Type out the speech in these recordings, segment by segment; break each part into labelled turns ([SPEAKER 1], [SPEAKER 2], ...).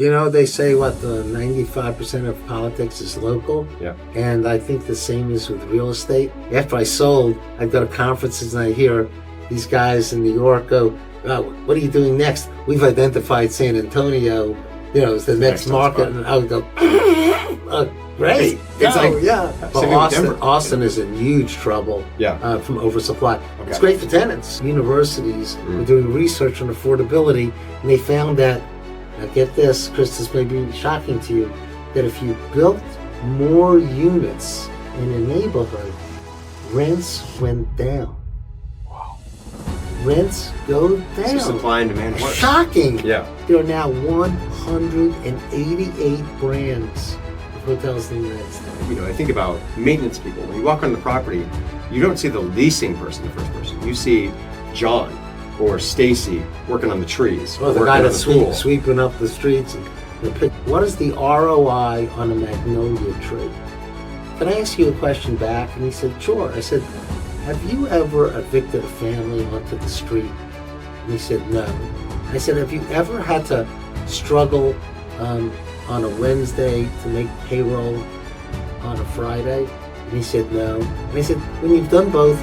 [SPEAKER 1] They say what the 95% of politics is local.
[SPEAKER 2] Yeah.
[SPEAKER 1] And I think the same is with real estate. After I sold, I go to conferences and I hear these guys in New York go, oh, what are you doing next? We've identified San Antonio, as the next market. And I would go, oh, great.
[SPEAKER 2] It's
[SPEAKER 1] But Austin is in huge trouble from oversupply. Okay. It's great for tenants. Universities are doing research on affordability, and they found that, now get this, Chris, this may be shocking to you, that if you built more units in a neighborhood, rents went down.
[SPEAKER 2] Wow.
[SPEAKER 1] Rents go down.
[SPEAKER 2] So supply and demand works.
[SPEAKER 1] Shocking.
[SPEAKER 2] Yeah.
[SPEAKER 1] There are now 188 brands of hotels in the United States.
[SPEAKER 2] I think about maintenance people. When you walk on the property, you don't see the leasing person, the first person. You see John or Stacy working on the trees.
[SPEAKER 1] Well, the guy that's sweeping up the streets. What is the ROI on a magnolia tree? Can I ask you a question back? And he said, sure. I said, have you ever evicted a family onto the street? And he said, no. I said, have you ever had to struggle on a Wednesday to make payroll on a Friday? And he said, no. And I said, when you've done both,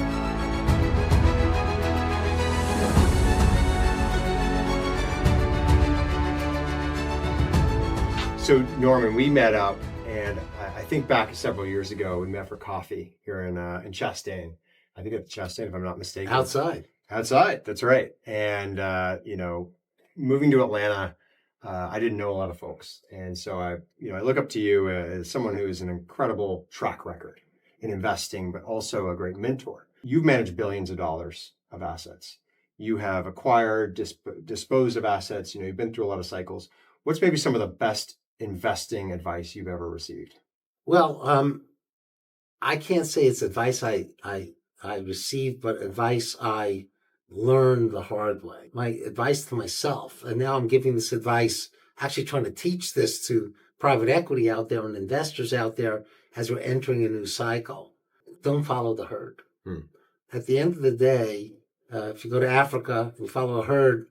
[SPEAKER 2] So Norman, we met up, and I think back several years ago, we met for coffee here in Chastain. I think at Chastain, if I'm not mistaken.
[SPEAKER 1] Outside, that's
[SPEAKER 2] right. And moving to Atlanta, I didn't know a lot of folks, and so I look up to you as someone who's an incredible track record in investing, but also a great mentor. You've managed billions of dollars of assets. You have acquired, disposed of assets. You've been through a lot of cycles. What's maybe some of the best investing advice you've ever received?
[SPEAKER 1] Well, I can't say it's advice I received, but advice I learned the hard way. My advice to myself, and now I'm giving this advice, actually trying to teach this to private equity out there and investors out there as we're entering a new cycle. Don't follow the herd. At the end of the day, if you go to Africa and follow a herd,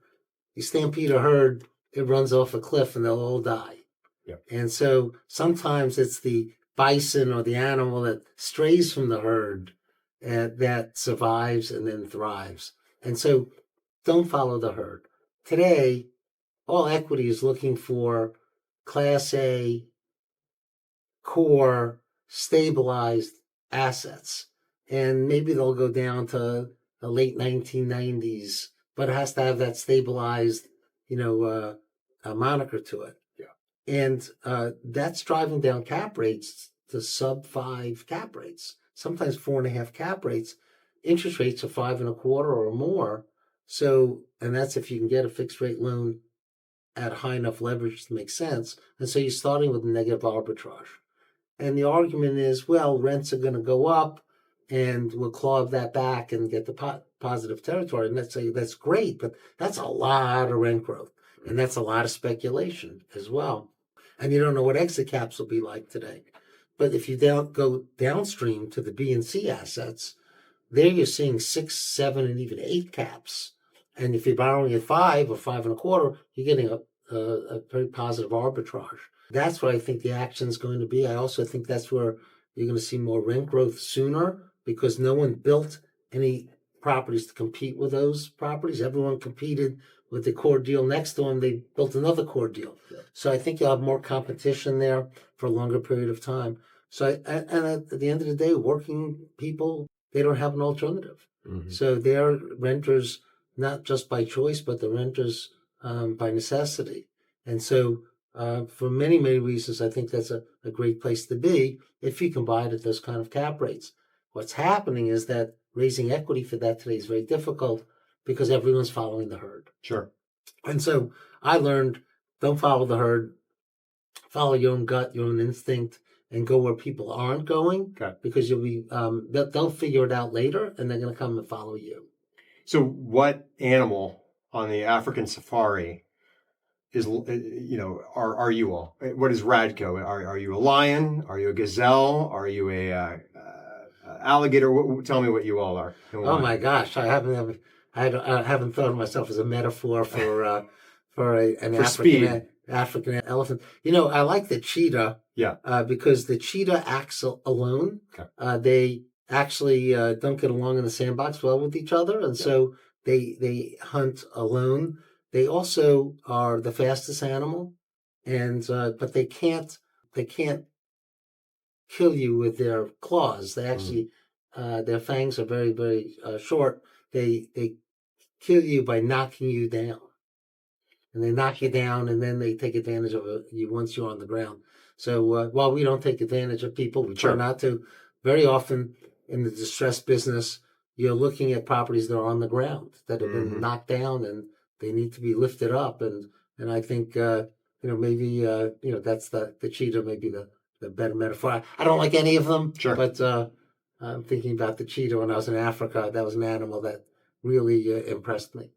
[SPEAKER 1] you stampede a herd, it runs off a cliff and they'll all die.
[SPEAKER 2] Yep.
[SPEAKER 1] And so sometimes it's the bison or the animal that strays from the herd that survives and then thrives. And so don't follow the herd. Today, all equity is looking for Class A, core, stabilized assets. And maybe they'll go down to the late 1990s, but it has to have that stabilized, a moniker to it. And that's driving down cap rates to sub-5 cap rates, sometimes 4.5 cap rates. Interest rates are 5.25 or more. So, and that's if you can get a fixed rate loan at high enough leverage to make sense. And so you're starting with a negative arbitrage. And the argument is, well, rents are going to go up and we'll claw that back and get the positive territory. And let's say that's great, but that's a lot of rent growth. And that's a lot of speculation as well. And you don't know what exit caps will be like today. But if you go downstream to the B and C assets, there you're seeing 6, 7, and even 8 caps. And if you're borrowing at 5 or 5.25, you're getting a very positive arbitrage. That's what I think the action is going to be. I also think that's where you're going to see more rent growth sooner because no one built any properties to compete with those properties. Everyone competed with the core deal next to them. They built another core deal. Yeah. So I think you'll have more competition there for a longer period of time. So, and at the end of the day, working people, they don't have an alternative. Mm-hmm. So they're renters, not just by choice, but the renters by necessity. And so for many, many reasons, I think that's a great place to be if you can buy it at those kind of cap rates. What's happening is that raising equity for that today is very difficult because everyone's following the herd.
[SPEAKER 2] Sure.
[SPEAKER 1] And so I learned, don't follow the herd, follow your own gut, your own instinct, and go where people aren't going, because you'll be, they'll figure it out later and they're going to come and follow you.
[SPEAKER 2] So what animal on the African safari is, are you all? What is Radco? Are you a lion? Are you a gazelle? Are you a alligator? Tell me what you all are.
[SPEAKER 1] Oh my gosh, I haven't thought of myself as a metaphor for an African
[SPEAKER 2] speed.
[SPEAKER 1] African elephant. I like the cheetah.
[SPEAKER 2] Yeah.
[SPEAKER 1] Because the cheetah acts alone.
[SPEAKER 2] Okay.
[SPEAKER 1] They actually don't get along in the sandbox well with each other, and so they hunt alone. They also are the fastest animal, and but they can't kill you with their claws. They actually their fangs are very very short. They kill you by knocking you down, and they knock you down, and then they take advantage of you once you're on the ground. So while we don't take advantage of people, we try
[SPEAKER 2] Sure.
[SPEAKER 1] not to. Very often in the distressed business, you're looking at properties that are on the ground that have been knocked down, and they need to be lifted up. And I think maybe that's the cheetah, maybe the better metaphor. I don't like any of them,
[SPEAKER 2] Sure.
[SPEAKER 1] but I'm thinking about the cheetah when I was in Africa. That was an animal that really impressed me.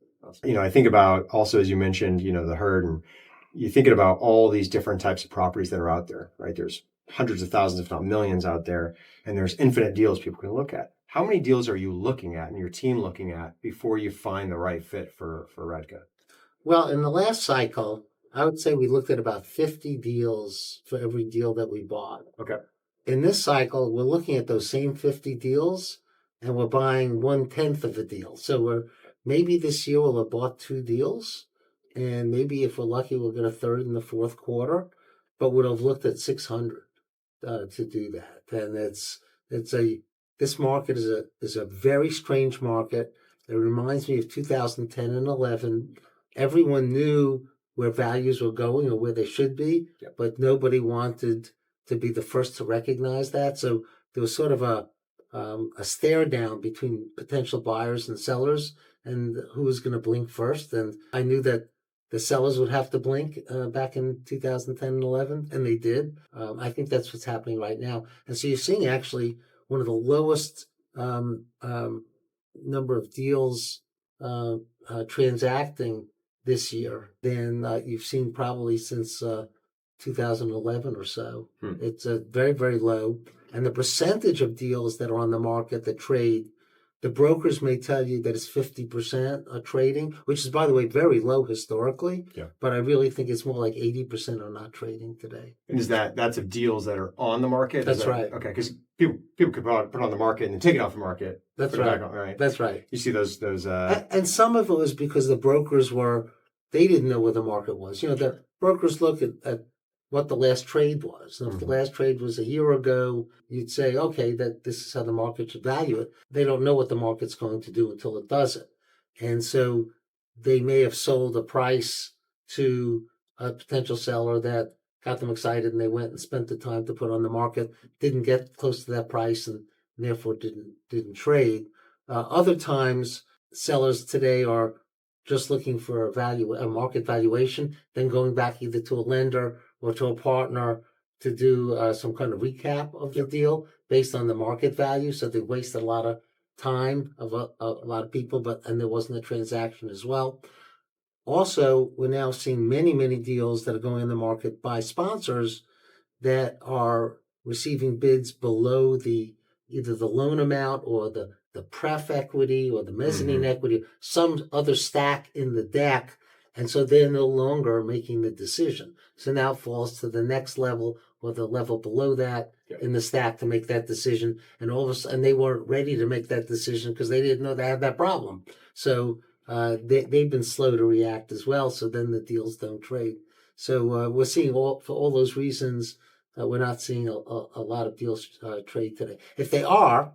[SPEAKER 2] I think about also, as you mentioned, the herd, and you're thinking about all these different types of properties that are out there, right? There's hundreds of thousands, if not millions out there, and there's infinite deals people can look at. How many deals are you looking at and your team looking at before you find the right fit for Redca?
[SPEAKER 1] Well, in the last cycle, I would say we looked at about 50 deals for every deal that we bought.
[SPEAKER 2] Okay.
[SPEAKER 1] In this cycle, we're looking at those same 50 deals and we're buying 1/10 of a deal. So maybe this year we'll have bought 2 deals, and maybe if we're lucky, we'll get a third in the fourth quarter, but we'd have looked at 600 to do that. And this market is a very strange market. It reminds me of 2010 and 11. Everyone knew where values were going or where they should be, but nobody wanted to be the first to recognize that. So there was sort of a stare down between potential buyers and sellers, and who was going to blink first. And I knew that the sellers would have to blink back in 2010 and 11, and they did. I think that's what's happening right now. And so you're seeing actually one of the lowest number of deals transacting this year than you've seen probably since 2011 or so. It's very, very low. And the percentage of deals that are on the market that trade, the brokers may tell you that it's 50% are trading, which is, by the way, very low historically.
[SPEAKER 2] Yeah.
[SPEAKER 1] But I really think it's more like 80% are not trading today.
[SPEAKER 2] And that's of deals that are on the market?
[SPEAKER 1] That's right.
[SPEAKER 2] Okay, because people could put it on the market and then take it off the market.
[SPEAKER 1] That's
[SPEAKER 2] put it
[SPEAKER 1] right.
[SPEAKER 2] back on, right.
[SPEAKER 1] That's right.
[SPEAKER 2] You see those.
[SPEAKER 1] And some of it was because the brokers they didn't know where the market was. The brokers look at what the last trade was. And if the last trade was a year ago, you'd say, okay, that this is how the market should value it. They don't know what the market's going to do until it does it. And so they may have sold a price to a potential seller that got them excited, and they went and spent the time to put on the market, didn't get close to that price, and therefore didn't trade. Other times, sellers today are just looking for a market valuation, then going back either to a lender or to a partner to do some kind of recap of the deal based on the market value. So they wasted a lot of time of a lot of people, and there wasn't a transaction as well. Also, we're now seeing many, many deals that are going in the market by sponsors that are receiving bids below either the loan amount or the pref equity or the mezzanine equity, some other stack in the deck. And so they're no longer making the decision. So now it falls to the next level or the level below that in the stack to make that decision. And all of a sudden they weren't ready to make that decision because they didn't know they had that problem. So they've been slow to react as well. So then the deals don't trade. So we're seeing for all those reasons, we're not seeing a lot of deals trade today. If they are,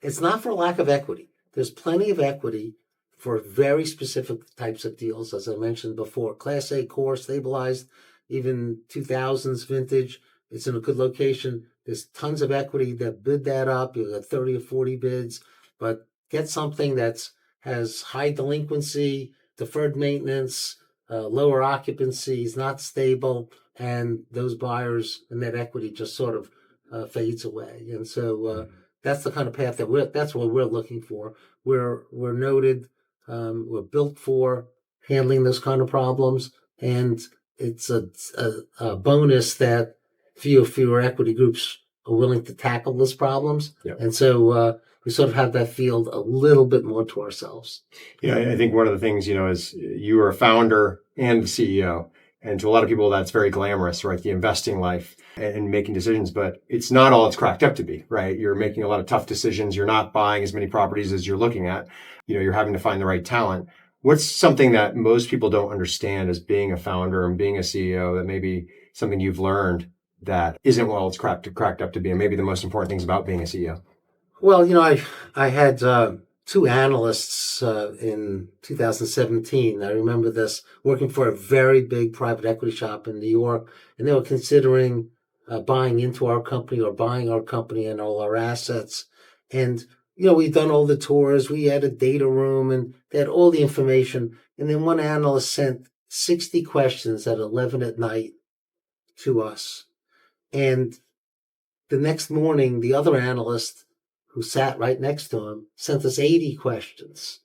[SPEAKER 1] it's not for lack of equity. There's plenty of equity for very specific types of deals, as I mentioned before. Class A core, stabilized, even 2000s vintage. It's in a good location. There's tons of equity that bid that up. You got 30 or 40 bids, but get something that has high delinquency, deferred maintenance, lower occupancy, is not stable, and those buyers and that equity just sort of fades away. And so that's the kind of path that's what we're looking for. We're noted. We're built for handling those kind of problems, and it's a bonus that fewer equity groups are willing to tackle those problems. And so we sort of have that field a little bit more to ourselves.
[SPEAKER 2] I think one of the things, is you are a founder and the CEO. And to a lot of people, that's very glamorous, right? The investing life and making decisions, but it's not all it's cracked up to be, right? You're making a lot of tough decisions. You're not buying as many properties as you're looking at. You're having to find the right talent. What's something that most people don't understand as being a founder and being a CEO that maybe something you've learned that isn't what it's cracked up to be, and maybe the most important things about being a CEO?
[SPEAKER 1] Well, I had two analysts in 2017. I remember this, working for a very big private equity shop in New York, and they were considering buying into our company or buying our company and all our assets. And we'd done all the tours. We had a data room, and they had all the information. And then one analyst sent 60 questions at 11 at night to us. And the next morning, the other analyst who sat right next to him sent us 80 questions.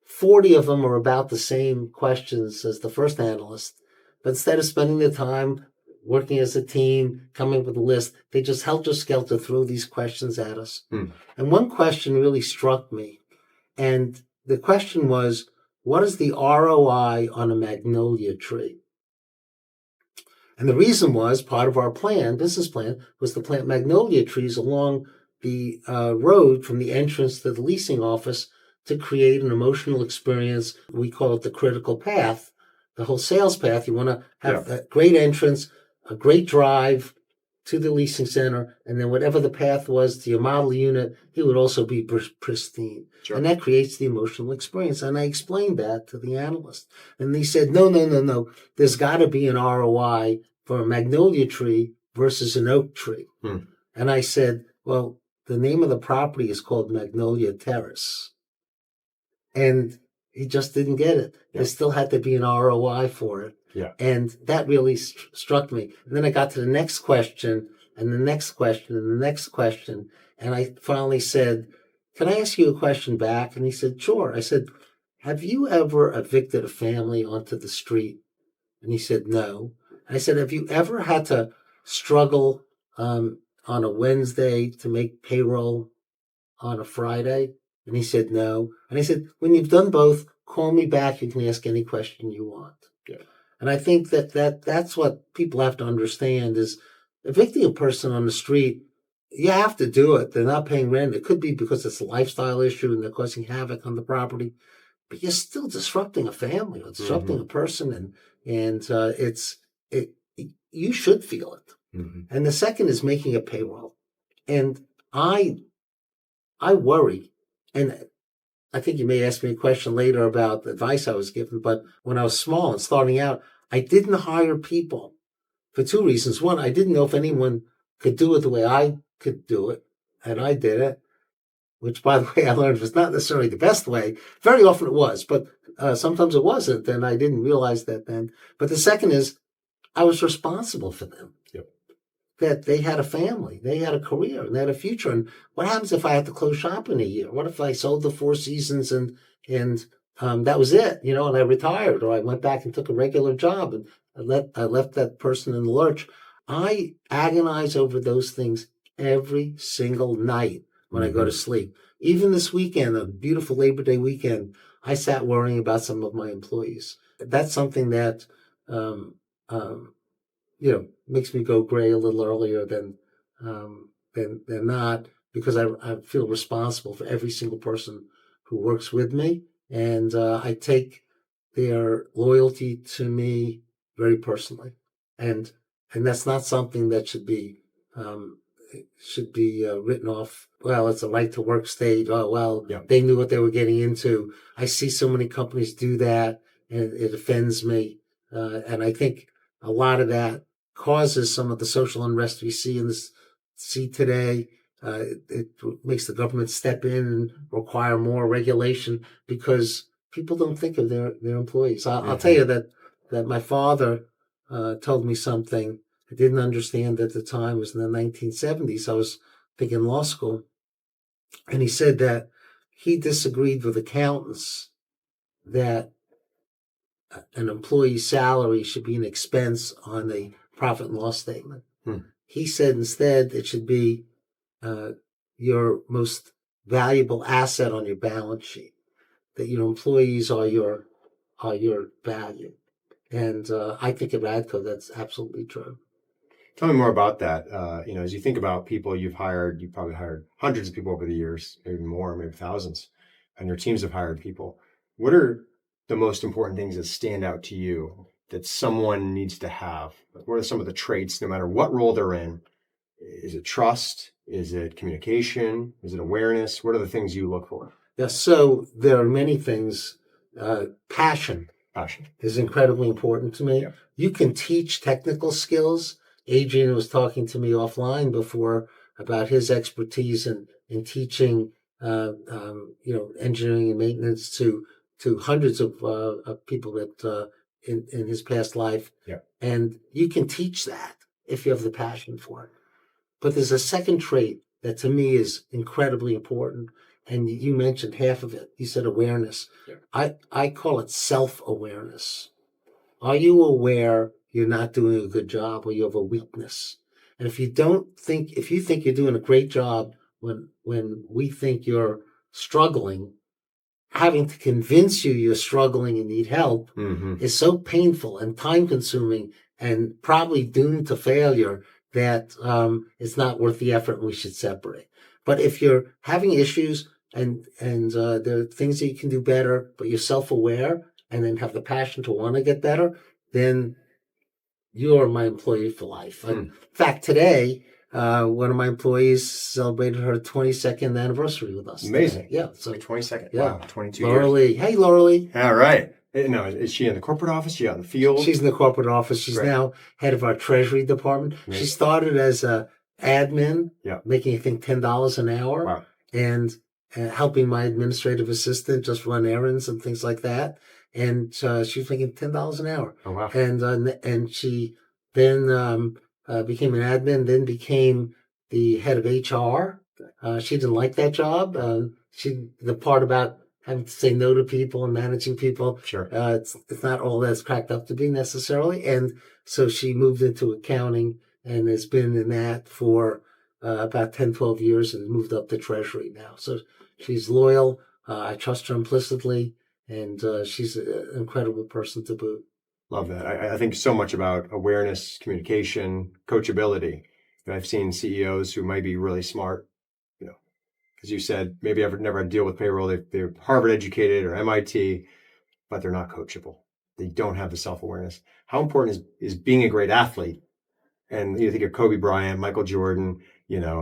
[SPEAKER 1] 40 of them are about the same questions as the first analyst. But instead of spending the time working as a team, coming up with a list, they just helter-skelter throw these questions at us. And one question really struck me. And the question was, what is the ROI on a magnolia tree? And the reason was, part of our business plan, was to plant magnolia trees along the road from the entrance to the leasing office to create an emotional experience. We call it the critical path, the whole sales path. You want to have a great entrance, a great drive to the leasing center, and then whatever the path was to your model unit, it would also be pristine. Sure. And that creates the emotional experience. And I explained that to the analyst. And he said, no. There's got to be an ROI for a magnolia tree versus an oak tree. And I said, well, the name of the property is called Magnolia Terrace. And he just didn't get it. There still had to be an ROI for it. Yeah. And that really struck me. And then I got to the next question and the next question and the next question. And I finally said, can I ask you a question back? And he said, sure. I said, have you ever evicted a family onto the street? And he said, no. I said, have you ever had to struggle on a Wednesday to make payroll on a Friday? And he said, no. And I said, when you've done both, call me back. You can ask any question you want. Yeah. And I think that's what people have to understand is evicting a person on the street, you have to do it. They're not paying rent. It could be because it's a lifestyle issue and they're causing havoc on the property, but you're still disrupting a family or disrupting a person. And you should feel it. And the second is making a payroll. And I worry, and I think you may ask me a question later about the advice I was given, but when I was small and starting out, I didn't hire people for two reasons. One, I didn't know if anyone could do it the way I could do it, and I did it, which, by the way, I learned was not necessarily the best way. Very often it was, but sometimes it wasn't, and I didn't realize that then. But the second is I was responsible for them. Yep. That they had a family, they had a career, and they had a future. And what happens if I had to close shop in a year? What if I sold the Four Seasons and that was it, and I retired, or I went back and took a regular job and I left that person in the lurch? I agonize over those things every single night when I go to sleep. Even this weekend, a beautiful Labor Day weekend, I sat worrying about some of my employees. That's something that makes me go gray a little earlier than not, because I feel responsible for every single person who works with me, and I take their loyalty to me very personally, and that's not something that should be written off. Well, it's a right to work state. Oh, well, They knew what they were getting into. I see so many companies do that, and it offends me, and I think a lot of that causes some of the social unrest we see today. It makes the government step in and require more regulation because people don't think of their employees. I'll tell you that my father told me something I didn't understand at the time. It was in the 1970s. I was thinking law school. And he said that he disagreed with accountants that an employee's salary should be an expense on the profit and loss statement. He said instead it should be your most valuable asset on your balance sheet, that your employees are your value. And I think at Radco, that's absolutely true.
[SPEAKER 2] Tell me more about that. As you think about people you've probably hired hundreds of people over the years, maybe more, maybe thousands, and your teams have hired people. What are the most important things that stand out to you that someone needs to have? What are some of the traits, no matter what role they're in? Is it trust? Is it communication? Is it awareness? What are the things you look for?
[SPEAKER 1] Yeah, so there are many things. Passion is incredibly important to me.
[SPEAKER 2] Yeah.
[SPEAKER 1] You can teach technical skills. Adrian was talking to me offline before about his expertise in teaching, engineering and maintenance to hundreds of people that in his past life.
[SPEAKER 2] Yeah.
[SPEAKER 1] And you can teach that if you have the passion for it. But there's a second trait that to me is incredibly important. And you mentioned half of it. You said awareness. Yeah. I call it self-awareness. Are you aware you're not doing a good job or you have a weakness? And if you think you're doing a great job when we think you're struggling, having to convince you you're struggling and need help is so painful and time consuming and probably doomed to failure that it's not worth the effort and we should separate. But if you're having issues and there are things that you can do better, but you're self-aware and then have the passion to want to get better, then you're my employee for life. In fact, today, one of my employees celebrated her 22nd anniversary with us.
[SPEAKER 2] Amazing.
[SPEAKER 1] Today. Yeah. So
[SPEAKER 2] 22nd.
[SPEAKER 1] Yeah.
[SPEAKER 2] Wow. 22
[SPEAKER 1] Laura
[SPEAKER 2] years.
[SPEAKER 1] Lee. Hey, Laura Lee.
[SPEAKER 2] All right. No, is she in the corporate office? She out in the field?
[SPEAKER 1] She's in the corporate office. She's
[SPEAKER 2] Great.
[SPEAKER 1] now head of our treasury department.
[SPEAKER 2] Amazing.
[SPEAKER 1] She started as a admin, making, I think, $10 an hour.
[SPEAKER 2] Wow.
[SPEAKER 1] And helping my administrative assistant just run errands and things like that. And she was making $10 an hour.
[SPEAKER 2] Oh, wow.
[SPEAKER 1] And she then became an admin, then became the head of HR. She didn't like that job. The part about having to say no to people and managing people,
[SPEAKER 2] sure,
[SPEAKER 1] it's not all that's cracked up to be necessarily. And so she moved into accounting and has been in that for about 10, 12 years and moved up to treasury now. So she's loyal. I trust her implicitly, and she's an incredible person to boot.
[SPEAKER 2] Love that. I think so much about awareness, communication, coachability. I've seen CEOs who might be really smart, as you said, maybe never had to deal with payroll. They're Harvard educated or MIT, but they're not coachable. They don't have the self-awareness. How important is being a great athlete? And you think of Kobe Bryant, Michael Jordan,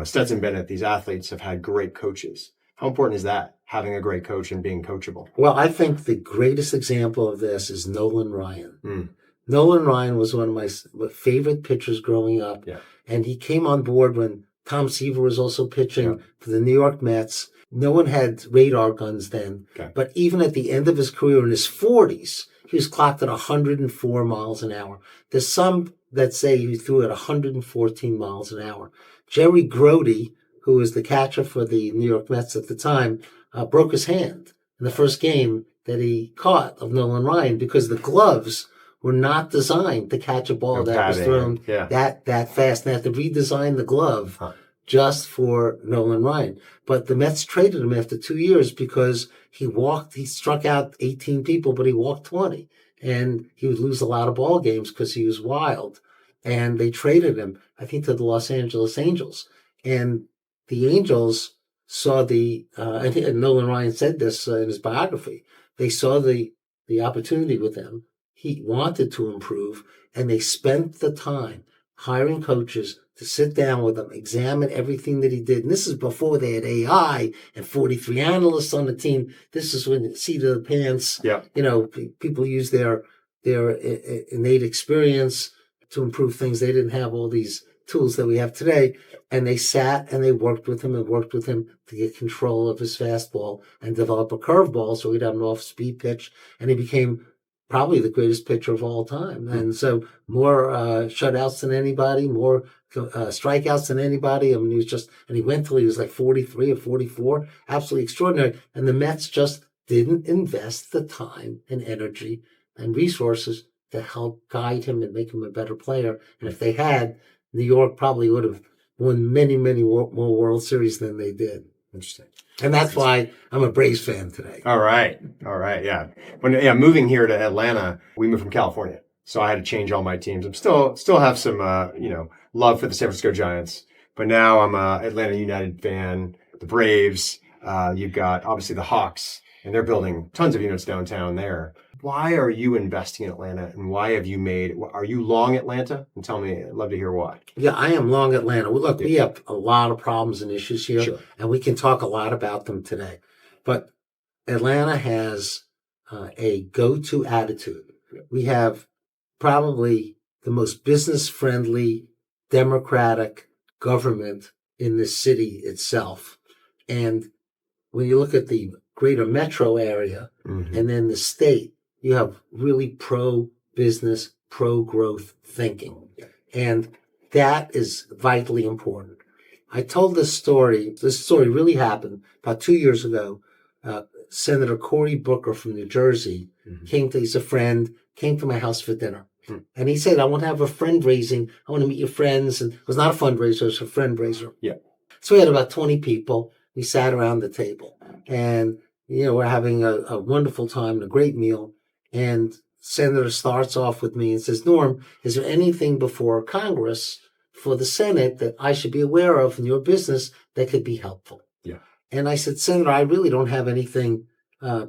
[SPEAKER 2] Stetson Bennett. These athletes have had great coaches. How important is that, having a great coach and being coachable?
[SPEAKER 1] Well, I think the greatest example of this is Nolan Ryan. Nolan Ryan was one of my favorite pitchers growing up.
[SPEAKER 2] Yeah.
[SPEAKER 1] And he came on board when Tom Seaver was also pitching for the New York Mets. No one had radar guns then.
[SPEAKER 2] Okay.
[SPEAKER 1] But even at the end of his career in his 40s, he was clocked at 104 miles an hour. There's some that say he threw at 114 miles an hour. Jerry Grody, who was the catcher for the New York Mets at the time, broke his hand in the first game that he caught of Nolan Ryan because the gloves were not designed to catch a ball that was thrown that fast. They had to redesign the glove just for Nolan Ryan. But the Mets traded him after 2 years because he struck out 18 people, but he walked 20. And he would lose a lot of ball games because he was wild. And they traded him, I think, to the Los Angeles Angels. And the Angels saw and Nolan Ryan said this in his biography, they saw the opportunity with him. He wanted to improve, and they spent the time hiring coaches to sit down with him, examine everything that he did. And this is before they had AI and 43 analysts on the team. This is when seat of the pants.
[SPEAKER 2] Yeah.
[SPEAKER 1] People use their innate experience to improve things. They didn't have all these tools that we have today. And they sat and they worked with him to get control of his fastball and develop a curveball so he'd have an off-speed pitch. And he became probably the greatest pitcher of all time. And so more shutouts than anybody, more strikeouts than anybody. I mean, he went till he was like 43 or 44. Absolutely extraordinary. And the Mets just didn't invest the time and energy and resources to help guide him and make him a better player. And if they had, New York probably would have won many, many more World Series than they did.
[SPEAKER 2] Interesting.
[SPEAKER 1] And that's why I'm a Braves fan today.
[SPEAKER 2] All right. Yeah. Moving here to Atlanta, we moved from California. So I had to change all my teams. I'm still have some love for the San Francisco Giants, but now I'm a Atlanta United fan. The Braves. You've got obviously the Hawks, and they're building tons of units downtown there. Why are you investing in Atlanta, and why have you made? Are you long Atlanta? And tell me, I'd love to hear why.
[SPEAKER 1] Yeah, I am long Atlanta. Well, look, we have a lot of problems and issues here,
[SPEAKER 2] Sure.
[SPEAKER 1] and we can talk a lot about them today. But Atlanta has a go-to attitude. We have probably the most business-friendly, democratic government in the city itself. And when you look at the greater metro area and then the state, you have really pro-business, pro-growth thinking. And that is vitally important. I told this story. This story really happened about 2 years ago. Senator Cory Booker from New Jersey he's a friend, came to my house for dinner. And he said, I want to have a fundraising. I want to meet your friends. And it was not a fundraiser, it was a fundraiser.
[SPEAKER 2] Yeah.
[SPEAKER 1] So we had about 20 people. We sat around the table and, we're having a wonderful time and a great meal. And Senator starts off with me and says, Norm, is there anything before Congress for the Senate that I should be aware of in your business that could be helpful?
[SPEAKER 2] Yeah.
[SPEAKER 1] And I said, Senator, I really don't have anything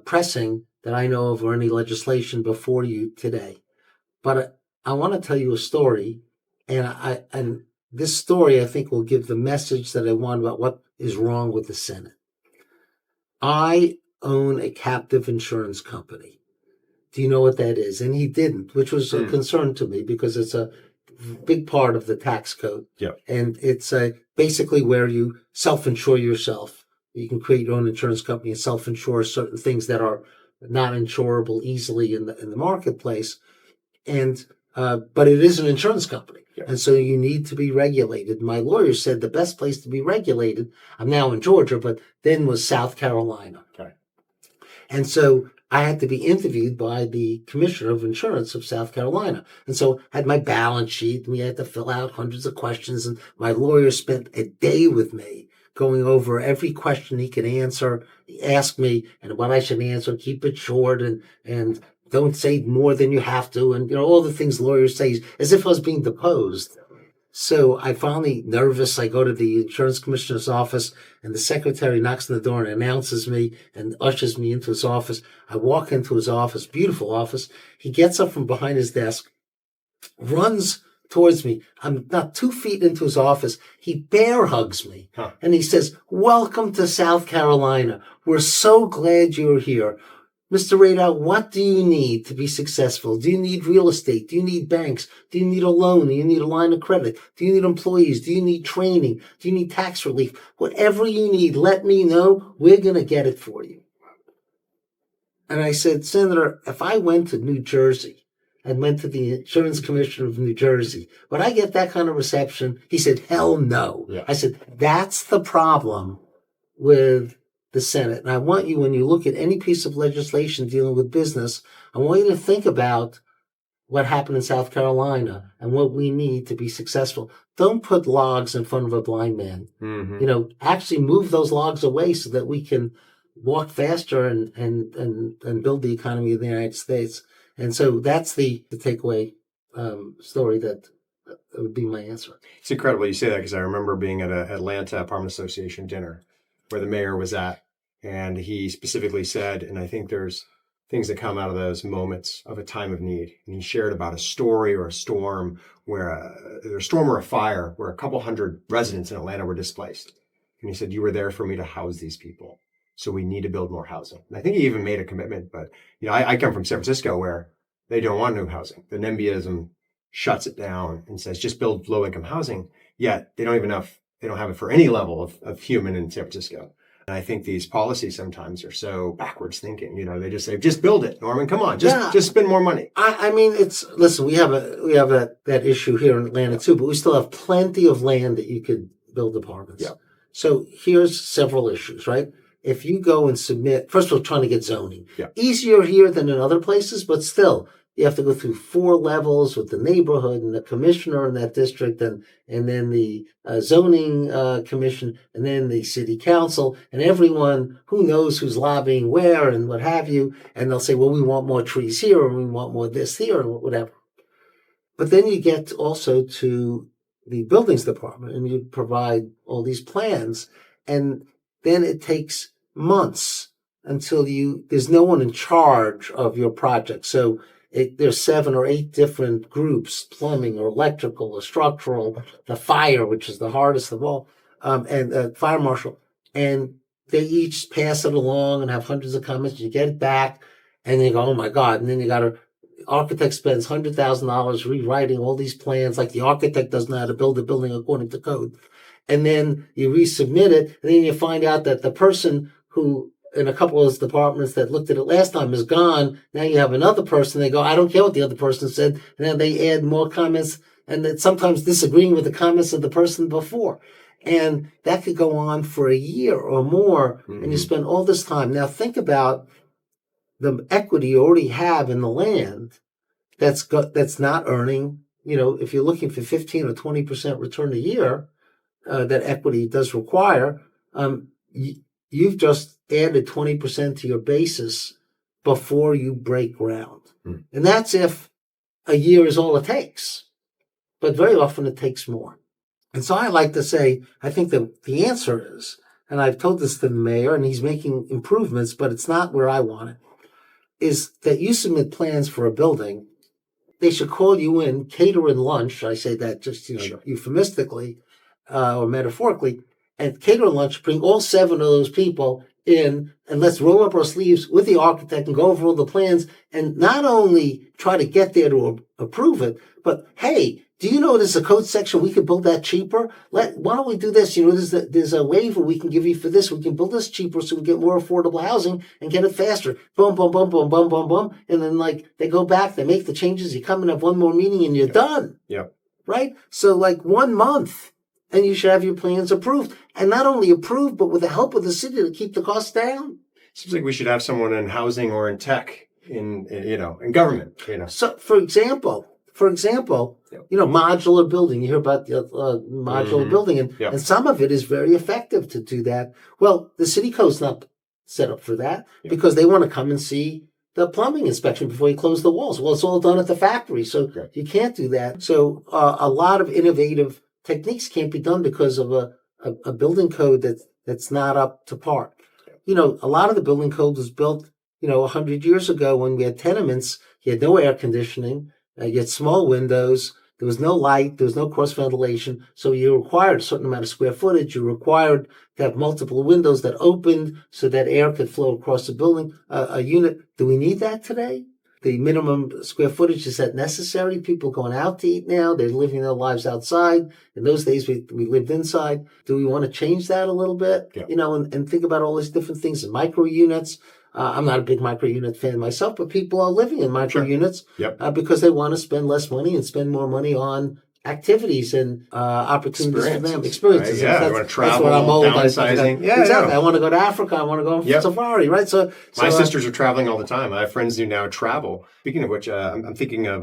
[SPEAKER 1] pressing that I know of or any legislation before you today. But I want to tell you a story, and this story I think will give the message that I want about what is wrong with the Senate. I own a captive insurance company. Do you know what that is? And he didn't, which was a concern to me because it's a big part of the tax code.
[SPEAKER 2] Yeah.
[SPEAKER 1] And it's basically where you self-insure yourself. You can create your own insurance company and self-insure certain things that are not insurable easily in the marketplace. And but it is an insurance company. Yeah. And so you need to be regulated. My lawyer said the best place to be regulated, I'm now in Georgia, but then was South Carolina.
[SPEAKER 2] Okay.
[SPEAKER 1] And so I had to be interviewed by the Commissioner of Insurance of South Carolina. And so I had my balance sheet, and we had to fill out hundreds of questions. And my lawyer spent a day with me going over every question he could answer. He asked me and what I should answer, keep it short and don't say more than you have to. And, all the things lawyers say as if I was being deposed. So I finally, nervous, I go to the insurance commissioner's office and the secretary knocks on the door and announces me and ushers me into his office. I walk into his office, beautiful office. He gets up from behind his desk, runs towards me. I'm not 2 feet into his office. He bear hugs me and he says, welcome to South Carolina. We're so glad you're here. Mr. Radow, what do you need to be successful? Do you need real estate? Do you need banks? Do you need a loan? Do you need a line of credit? Do you need employees? Do you need training? Do you need tax relief? Whatever you need, let me know. We're going to get it for you. And I said, Senator, if I went to New Jersey and went to the insurance commissioner of New Jersey, would I get that kind of reception? He said, hell no. Yeah. I said, that's the problem with the Senate. And I want you, when you look at any piece of legislation dealing with business, I want you to think about what happened in South Carolina and what we need to be successful. Don't put logs in front of a blind man. Actually move those logs away so that we can walk faster and build the economy of the United States. And so that's the takeaway story that would be my answer.
[SPEAKER 2] It's incredible you say that because I remember being at an Atlanta Apartment Association dinner where the mayor was at, and he specifically said, and I think there's things that come out of those moments of a time of need. And he shared about a story or a storm where a storm or a fire where a couple hundred residents in Atlanta were displaced. And he said, you were there for me to house these people. So we need to build more housing. And I think he even made a commitment, but I come from San Francisco where they don't want new housing. The NIMBYism shuts it down and says, just build low income housing. Yet they don't have it for any level of human in San Francisco. And I think these policies sometimes are so backwards thinking. They just say, just build it, Norman. Come on, just spend more money.
[SPEAKER 1] I mean, listen. We have that issue here in Atlanta too, but we still have plenty of land that you could build apartments. Yeah. So here's several issues, right? If you go and submit, first of all, trying to get zoning, easier here than in other places, but still, you have to go through 4 levels with the neighborhood and the commissioner in that district, and then the zoning commission, and then the city council, and everyone who knows who's lobbying where and what have you. And they'll say, well, we want more trees here, and we want more this here, and whatever. But then you get also to the buildings department and you provide all these plans, and then it takes months until there's no one in charge of your project. So there's 7 or 8 different groups: plumbing or electrical or structural, the fire, which is the hardest of all, and fire marshal. And they each pass it along and have hundreds of comments. You get it back and you go, oh my God. And then architect spends $100,000 rewriting all these plans, like the architect doesn't know how to build a building according to code. And then you resubmit it, and then you find out that the person who, in a couple of those departments that looked at it last time, is gone. Now you have another person. They go, I don't care what the other person said. And then they add more comments, and it's sometimes disagreeing with the comments of the person before. And that could go on for a year or more, and you spend all this time. Now think about the equity you already have in the land that's not earning, if you're looking for 15 or 20% return a year, that equity does require, you've just added 20% to your basis before you break ground. And that's if a year is all it takes. But very often it takes more. And so I like to say, I think that the answer is, and I've told this to the mayor, and he's making improvements, but it's not where I want it, is that you submit plans for a building. They should call you in, cater in lunch. I say that just euphemistically or metaphorically, and cater lunch. Bring all 7 of those people in, and let's roll up our sleeves with the architect and go over all the plans, and not only try to get there to approve it, but hey, do you know there's a code section we could build that cheaper? Why don't we do this? There's a waiver we can give you for this. We can build this cheaper so we get more affordable housing and get it faster. Boom, boom, boom, boom, boom, boom, boom. And then they go back, they make the changes, you come and have one more meeting and you're done.
[SPEAKER 2] Yep.
[SPEAKER 1] Right? So 1 month and you should have your plans approved. And not only approved, but with the help of the city to keep the costs down.
[SPEAKER 2] Seems like we should have someone in housing or in tech, in government.
[SPEAKER 1] So, for example, modular building. You hear about the modular building, and some of it is very effective to do that. Well, the city code's not set up for that because they want to come and see the plumbing inspection before you close the walls. Well, it's all done at the factory, so you can't do that. So a lot of innovative techniques can't be done because of a building code that's not up to par. A lot of the building code was built, 100 years ago when we had tenements. You had no air conditioning. You had small windows. There was no light. There was no cross ventilation. So you required a certain amount of square footage. You required to have multiple windows that opened so that air could flow across the building, a unit. Do we need that today? The minimum square footage, is that necessary? People going out to eat now. They're living their lives outside. In those days, we lived inside. Do we want to change that a little bit? Yeah. And think about all these different things and micro units. I'm not a big micro-unit fan myself, but people are living in micro-units because they want to spend less money and spend more money on activities and opportunities for them. Experiences.
[SPEAKER 2] Right? Yeah, they want to travel, downsizing.
[SPEAKER 1] Exactly. I want to go to Africa. I want to go on safari, right? So
[SPEAKER 2] my sisters are traveling all the time. I have friends who now travel. Speaking of which, I'm thinking of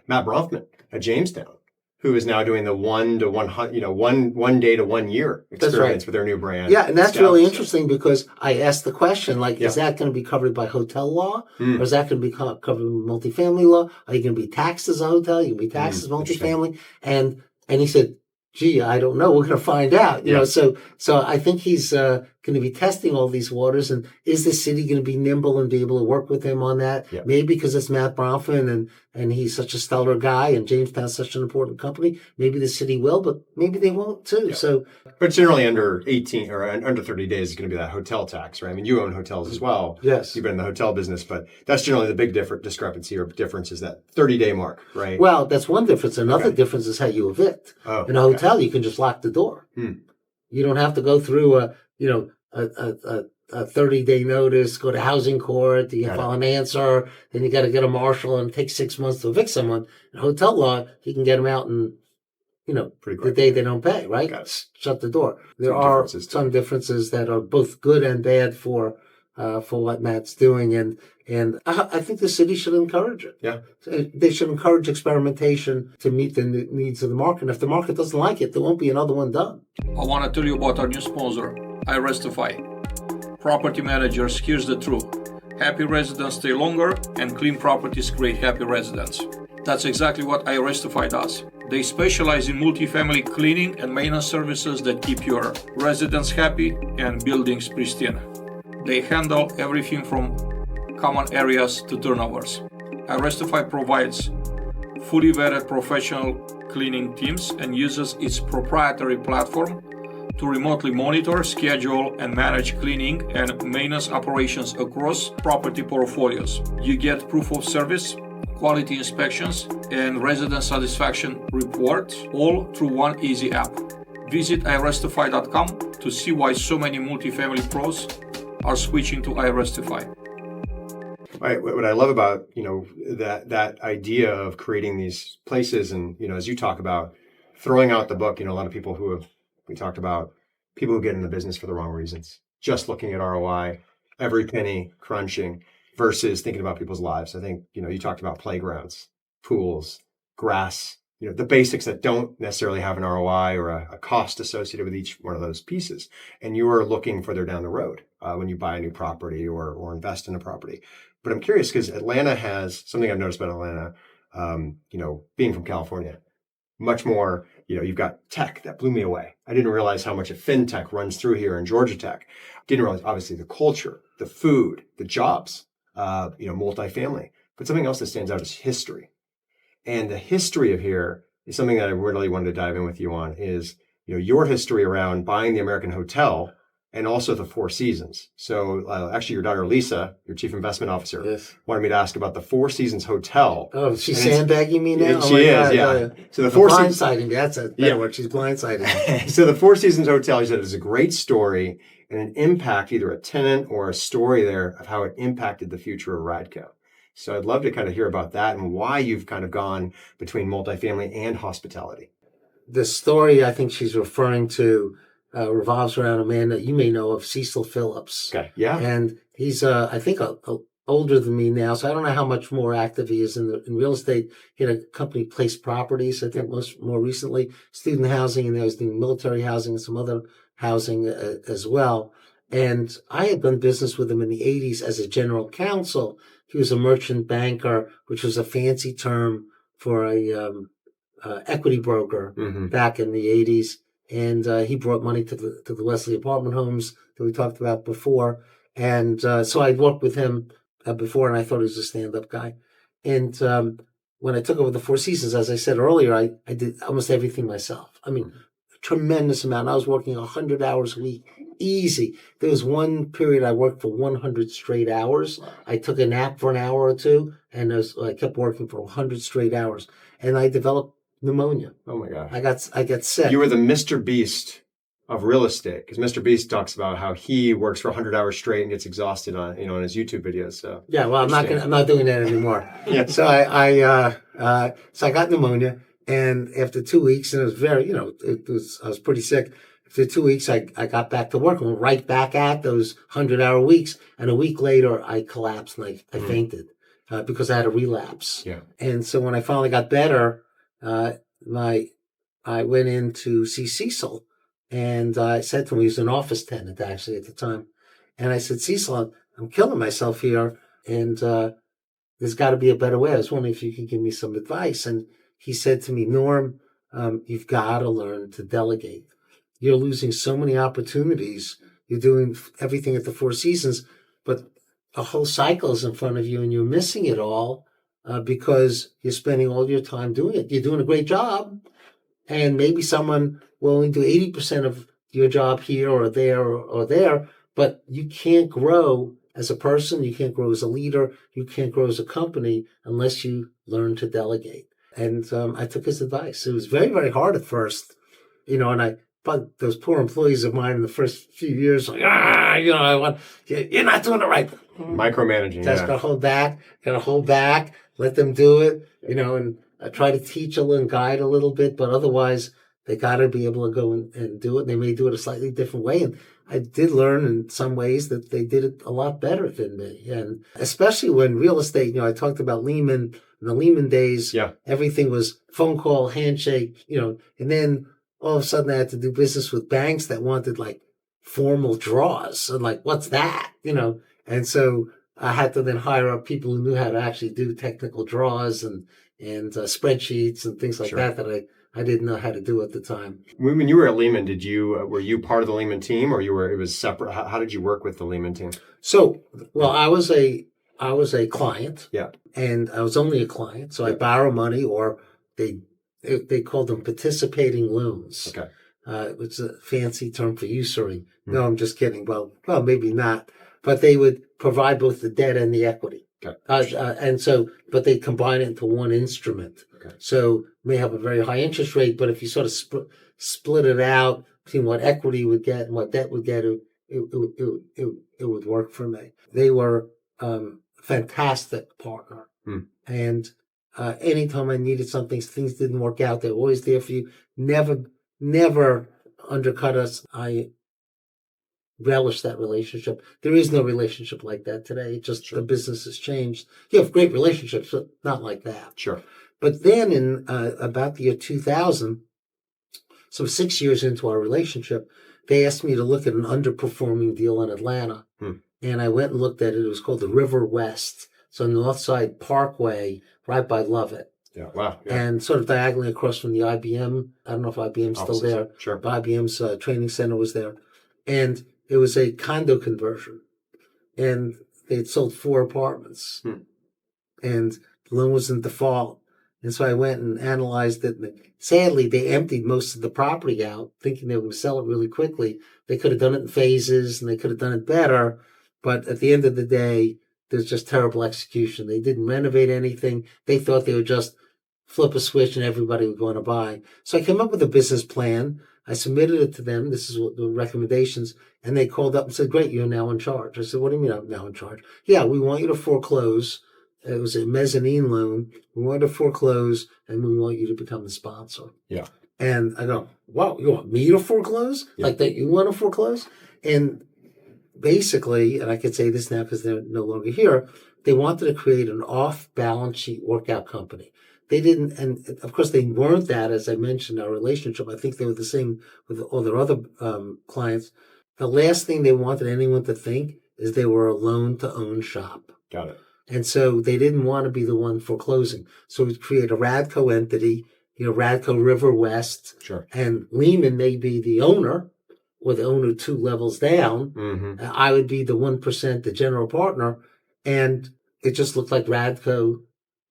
[SPEAKER 2] Matt Bronfman at Jamestown, who is now doing the 1 to 1 day to 1 year experience with their new brand.
[SPEAKER 1] Yeah, and that's really interesting because I asked the question, is that going to be covered by hotel law? Or is that going to be covered by multifamily law? Are you going to be taxed as a hotel? You going to be taxed as multifamily? And he said, gee, I don't know. We're going to find out. So I think he's going to be testing all these waters. And is the city going to be nimble and be able to work with him on that? Yeah. Maybe because it's Matt Bronfman and he's such a stellar guy and Jamestown's such an important company. Maybe the city will, but maybe they won't too. Yeah.
[SPEAKER 2] But generally under 18 or under 30 days is going to be that hotel tax, right? I mean, you own hotels as well.
[SPEAKER 1] Yes.
[SPEAKER 2] You've been in the hotel business, but that's generally the big discrepancy or difference is that 30-day mark, right?
[SPEAKER 1] Well, that's one difference. Another difference is how you evict. In a hotel, you can just lock the door. You don't have to go through a 30-day notice, go to housing court, you file an answer, then you got to get a marshal, and it takes 6 months to evict someone. In hotel law, you can get them out in, the day they don't pay, right? Shut the door. There are some differences that are both good and bad for what Matt's doing, and I think the city should encourage it.
[SPEAKER 2] Yeah,
[SPEAKER 1] they should encourage experimentation to meet the needs of the market. And if the market doesn't like it, there won't be another one done.
[SPEAKER 3] I want to tell you about our new sponsor, iRestify. Property managers, here's the truth. Happy residents stay longer, and clean properties create happy residents. That's exactly what iRestify does. They specialize in multifamily cleaning and maintenance services that keep your residents happy and buildings pristine. They handle everything from common areas to turnovers. iRestify provides fully vetted professional cleaning teams and uses its proprietary platform to remotely monitor, schedule, and manage cleaning and maintenance operations across property portfolios. You get proof of service, quality inspections, and resident satisfaction reports, all through one easy app. Visit iRestify.com to see why so many multifamily pros are switching to iRestify.
[SPEAKER 2] What I love about, that idea of creating these places, and, as you talk about throwing out the book, a lot of people we talked about people who get in the business for the wrong reasons, just looking at ROI, every penny crunching versus thinking about people's lives. I think, you talked about playgrounds, pools, grass, the basics that don't necessarily have an ROI or a cost associated with each one of those pieces. And you are looking further down the road when you buy a new property or invest in a property. But I'm curious because Atlanta has something I've noticed about Atlanta, being from California, much more, you've got tech that blew me away. I didn't realize how much of fintech runs through here in Georgia Tech. Didn't realize, obviously, the culture, the food, the jobs, multifamily. But something else that stands out is history. And the history of here is something that I really wanted to dive in with you on is, your history around buying the American Hotel and also the Four Seasons. So actually your daughter, Lisa, your chief investment officer,
[SPEAKER 1] Yes.
[SPEAKER 2] wanted me to ask about the Four Seasons Hotel.
[SPEAKER 1] Oh, she's sandbagging me now?
[SPEAKER 2] She is, yeah. So the Four Seasons...
[SPEAKER 1] Blindsiding, that's a better word. She's blindsiding.
[SPEAKER 2] So the Four Seasons Hotel, you said, is a great story and an impact, either a tenant or a story there of how it impacted the future of Radco. So I'd love to kind of hear about that and why you've kind of gone between multifamily and hospitality.
[SPEAKER 1] The story I think she's referring to revolves around a man that you may know of, Cecil Phillips.
[SPEAKER 2] Okay, yeah.
[SPEAKER 1] And he's, I think, older than me now, so I don't know how much more active he is in real estate. He had a company, Place Properties, I think more recently, student housing, and he was doing military housing and some other housing as well. And I had done business with him in the 80s as a general counsel. He was a merchant banker, which was a fancy term for a equity broker back in the 80s. And he brought money to the Wesley apartment homes that we talked about before. And so I'd worked with him before, and I thought he was a stand-up guy. And when I took over the Four Seasons, as I said earlier, I did almost everything myself. I mean, a tremendous amount. I was working 100 hours a week, easy. There was one period I worked for 100 straight hours. I took a nap for an hour or two, and I kept working for 100 straight hours. And I developed pneumonia.
[SPEAKER 2] Oh my God.
[SPEAKER 1] I got sick.
[SPEAKER 2] You were the Mr. Beast of real estate, because Mr. Beast talks about how he works for 100 hours straight and gets exhausted on his YouTube videos. So
[SPEAKER 1] yeah, well, I'm not doing that anymore.
[SPEAKER 2] Yeah.
[SPEAKER 1] So I got pneumonia, and after 2 weeks, and it was very, I was pretty sick. After 2 weeks, I got back to work and went right back at those 100-hour weeks. And a week later, I collapsed and I fainted because I had a relapse.
[SPEAKER 2] Yeah.
[SPEAKER 1] And so when I finally got better, I went in to see Cecil, and I said to him, he was an office tenant actually at the time, and I said, Cecil, I'm killing myself here, and there's got to be a better way. I was wondering if you could give me some advice. And he said to me, Norm, you've got to learn to delegate. You're losing so many opportunities. You're doing everything at the Four Seasons, but a whole cycle is in front of you, and you're missing it all. Because you're spending all your time doing it. You're doing a great job, and maybe someone will only do 80% of your job here or there or there, but you can't grow as a person, you can't grow as a leader, you can't grow as a company unless you learn to delegate. And I took his advice. It was very, very hard at first, and but those poor employees of mine in the first few years, like, you're not doing it right.
[SPEAKER 2] Micromanaging.
[SPEAKER 1] Just gotta hold back, let them do it, and I try to teach and guide a little bit, but otherwise they gotta be able to go and do it. They may do it a slightly different way. And I did learn in some ways that they did it a lot better than me. And especially when real estate, I talked about Lehman, in the Lehman days, everything was phone call, handshake, and then all of a sudden I had to do business with banks that wanted like formal draws. And like, what's that? And so I had to then hire up people who knew how to actually do technical draws and and spreadsheets and things like
[SPEAKER 2] Sure.
[SPEAKER 1] that I didn't know how to do at the time.
[SPEAKER 2] When you were at Lehman, were you part of the Lehman team, or it was separate? How did you work with the Lehman team?
[SPEAKER 1] So, well, I was a client,
[SPEAKER 2] Yeah.
[SPEAKER 1] and I was only a client, so I
[SPEAKER 2] Yeah.
[SPEAKER 1] borrow money, or they called them participating loans.
[SPEAKER 2] Okay.
[SPEAKER 1] It's a fancy term for usury. No, I'm just kidding. Well, maybe not. But they would provide both the debt and the equity.
[SPEAKER 2] Okay.
[SPEAKER 1] But they combine it into one instrument.
[SPEAKER 2] Okay.
[SPEAKER 1] So you may have a very high interest rate, but if you sort of split it out between what equity would get and what debt would get, it would work for me. They were fantastic partner. And anytime I needed something, things didn't work out, they were always there for you. Never undercut us. I relish that relationship. There is no relationship like that today. It's just the business has changed. You have great relationships, but not like that.
[SPEAKER 2] Sure.
[SPEAKER 1] But then in about the year 2000, so 6 years into our relationship, they asked me to look at an underperforming deal in Atlanta. And I went and looked at it. It was called the River West. So Northside Parkway, right by Lovett.
[SPEAKER 2] Yeah. Wow. Yeah.
[SPEAKER 1] And sort of diagonally across from the IBM. I don't know if IBM's still there.
[SPEAKER 2] Sure.
[SPEAKER 1] But IBM's training center was there. And it was a condo conversion. And they'd sold 4 apartments. And the loan was in default. And so I went and analyzed it. And sadly, they emptied most of the property out, thinking they were going to sell it really quickly. They could have done it in phases, and they could have done it better. But at the end of the day, there's just terrible execution. They didn't renovate anything. They thought they would just flip a switch and everybody would want to buy. So I came up with a business plan. I submitted it to them. This is what the recommendations. And they called up and said, great, you're now in charge. I said, what do you mean I'm now in charge? Yeah, we want you to foreclose. It was a mezzanine loan. We want to foreclose, and we want you to become the sponsor.
[SPEAKER 2] Yeah.
[SPEAKER 1] And I go, wow, you want me to foreclose?
[SPEAKER 2] Yeah.
[SPEAKER 1] Like that you want to foreclose? And basically, and I could say this now because they're no longer here, they wanted to create an off-balance sheet workout company. They didn't, and of course they weren't that, as I mentioned, our relationship. I think they were the same with all their other clients. The last thing they wanted anyone to think is they were a loan-to-own shop.
[SPEAKER 2] Got it.
[SPEAKER 1] And so they didn't want to be the one foreclosing. So we'd create a Radco entity, Radco River West.
[SPEAKER 2] Sure.
[SPEAKER 1] And Lehman may be the owner, or the owner 2 levels down.
[SPEAKER 2] Mm-hmm.
[SPEAKER 1] I would be the 1%, the general partner. And it just looked like Radco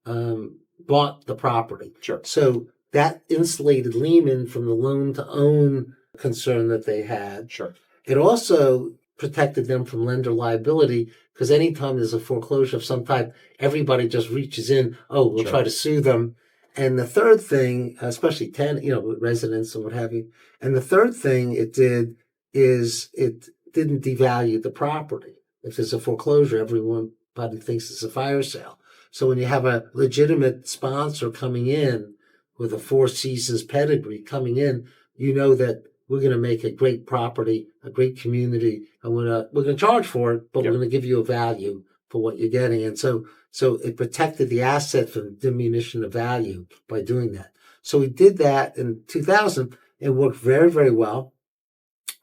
[SPEAKER 1] bought the property.
[SPEAKER 2] Sure.
[SPEAKER 1] So that insulated Lehman from the loan to own concern that they had.
[SPEAKER 2] Sure.
[SPEAKER 1] It also protected them from lender liability, because anytime there's a foreclosure of some type, everybody just reaches in, we'll
[SPEAKER 2] Sure.
[SPEAKER 1] try to sue them. And the third thing, especially with residents and what have you, and the third thing it did is it didn't devalue the property. If there's a foreclosure, everybody thinks it's a fire sale. So when you have a legitimate sponsor coming in with a 4 seasons pedigree coming in, you know that we're going to make a great property, a great community, and we're going to charge for it, but
[SPEAKER 2] Yep.
[SPEAKER 1] we're going to give you a value for what you're getting. And so it protected the asset from diminution of value by doing that. So we did that in 2000. It worked very, very well.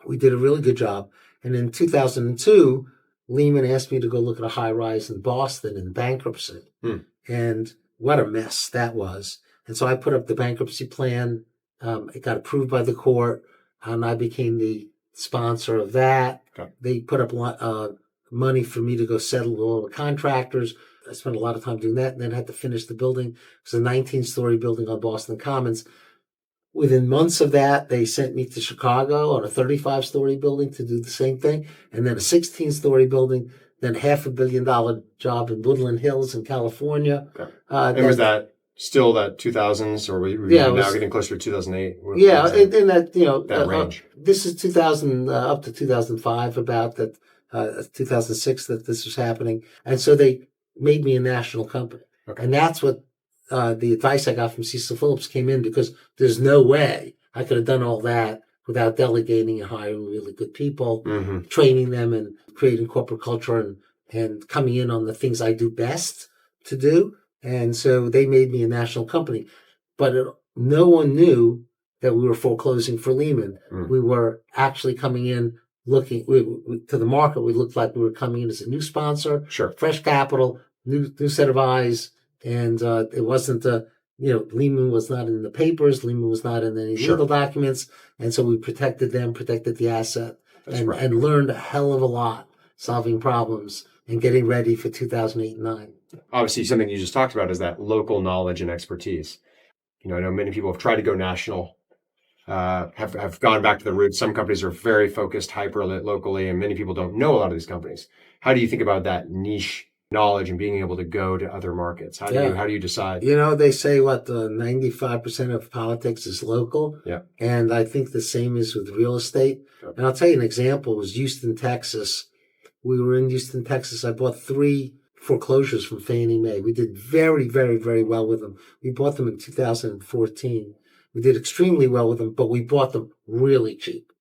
[SPEAKER 1] We did a really good job. And in 2002, Lehman asked me to go look at a high rise in Boston in bankruptcy. And what a mess that was. And so I put up the bankruptcy plan. It got approved by the court, and I became the sponsor of that.
[SPEAKER 2] Okay.
[SPEAKER 1] They put up money for me to go settle with all the contractors. I spent a lot of time doing that, and then had to finish the building. It was a 19-story building on Boston Commons. Within months of that, they sent me to Chicago on a 35-story building to do the same thing, and then a 16-story building, then $500 million job in Woodland Hills in California.
[SPEAKER 2] Okay. And was that still that 2000s, or were you now getting closer to 2008?
[SPEAKER 1] Yeah, in that,
[SPEAKER 2] that range.
[SPEAKER 1] This is 2000 up to 2005, about that, 2006 that this was happening. And so they made me a national company.
[SPEAKER 2] Okay.
[SPEAKER 1] And that's what the advice I got from Cecil Phillips came in, because there's no way I could have done all that without delegating and hiring really good people, training them and creating corporate culture and coming in on the things I do best to do. And so they made me a national company. But no one knew that we were foreclosing for Lehman. We were actually coming in looking to the market. We looked like we were coming in as a new sponsor,
[SPEAKER 2] Sure.
[SPEAKER 1] fresh capital, new set of eyes And it wasn't, Lehman was not in the papers. Lehman was not in any
[SPEAKER 2] Sure.
[SPEAKER 1] legal documents. And so we protected them, protected the asset,
[SPEAKER 2] That's
[SPEAKER 1] and,
[SPEAKER 2] right.
[SPEAKER 1] and learned a hell of a lot solving problems and getting ready for 2008 and 9.
[SPEAKER 2] Obviously, something you just talked about is that local knowledge and expertise. I know many people have tried to go national, have gone back to the roots. Some companies are very focused hyper locally, and many people don't know a lot of these companies. How do you think about that niche knowledge and being able to go to other markets? How do you decide?
[SPEAKER 1] They say 95% of politics is local.
[SPEAKER 2] Yeah.
[SPEAKER 1] And I think the same is with real estate.
[SPEAKER 2] Yep.
[SPEAKER 1] And I'll tell you an example was Houston, Texas. We were in Houston, Texas. I bought 3 foreclosures from Fannie Mae. We did very, very, very well with them. We bought them in 2014. We did extremely well with them, but we bought them really cheap.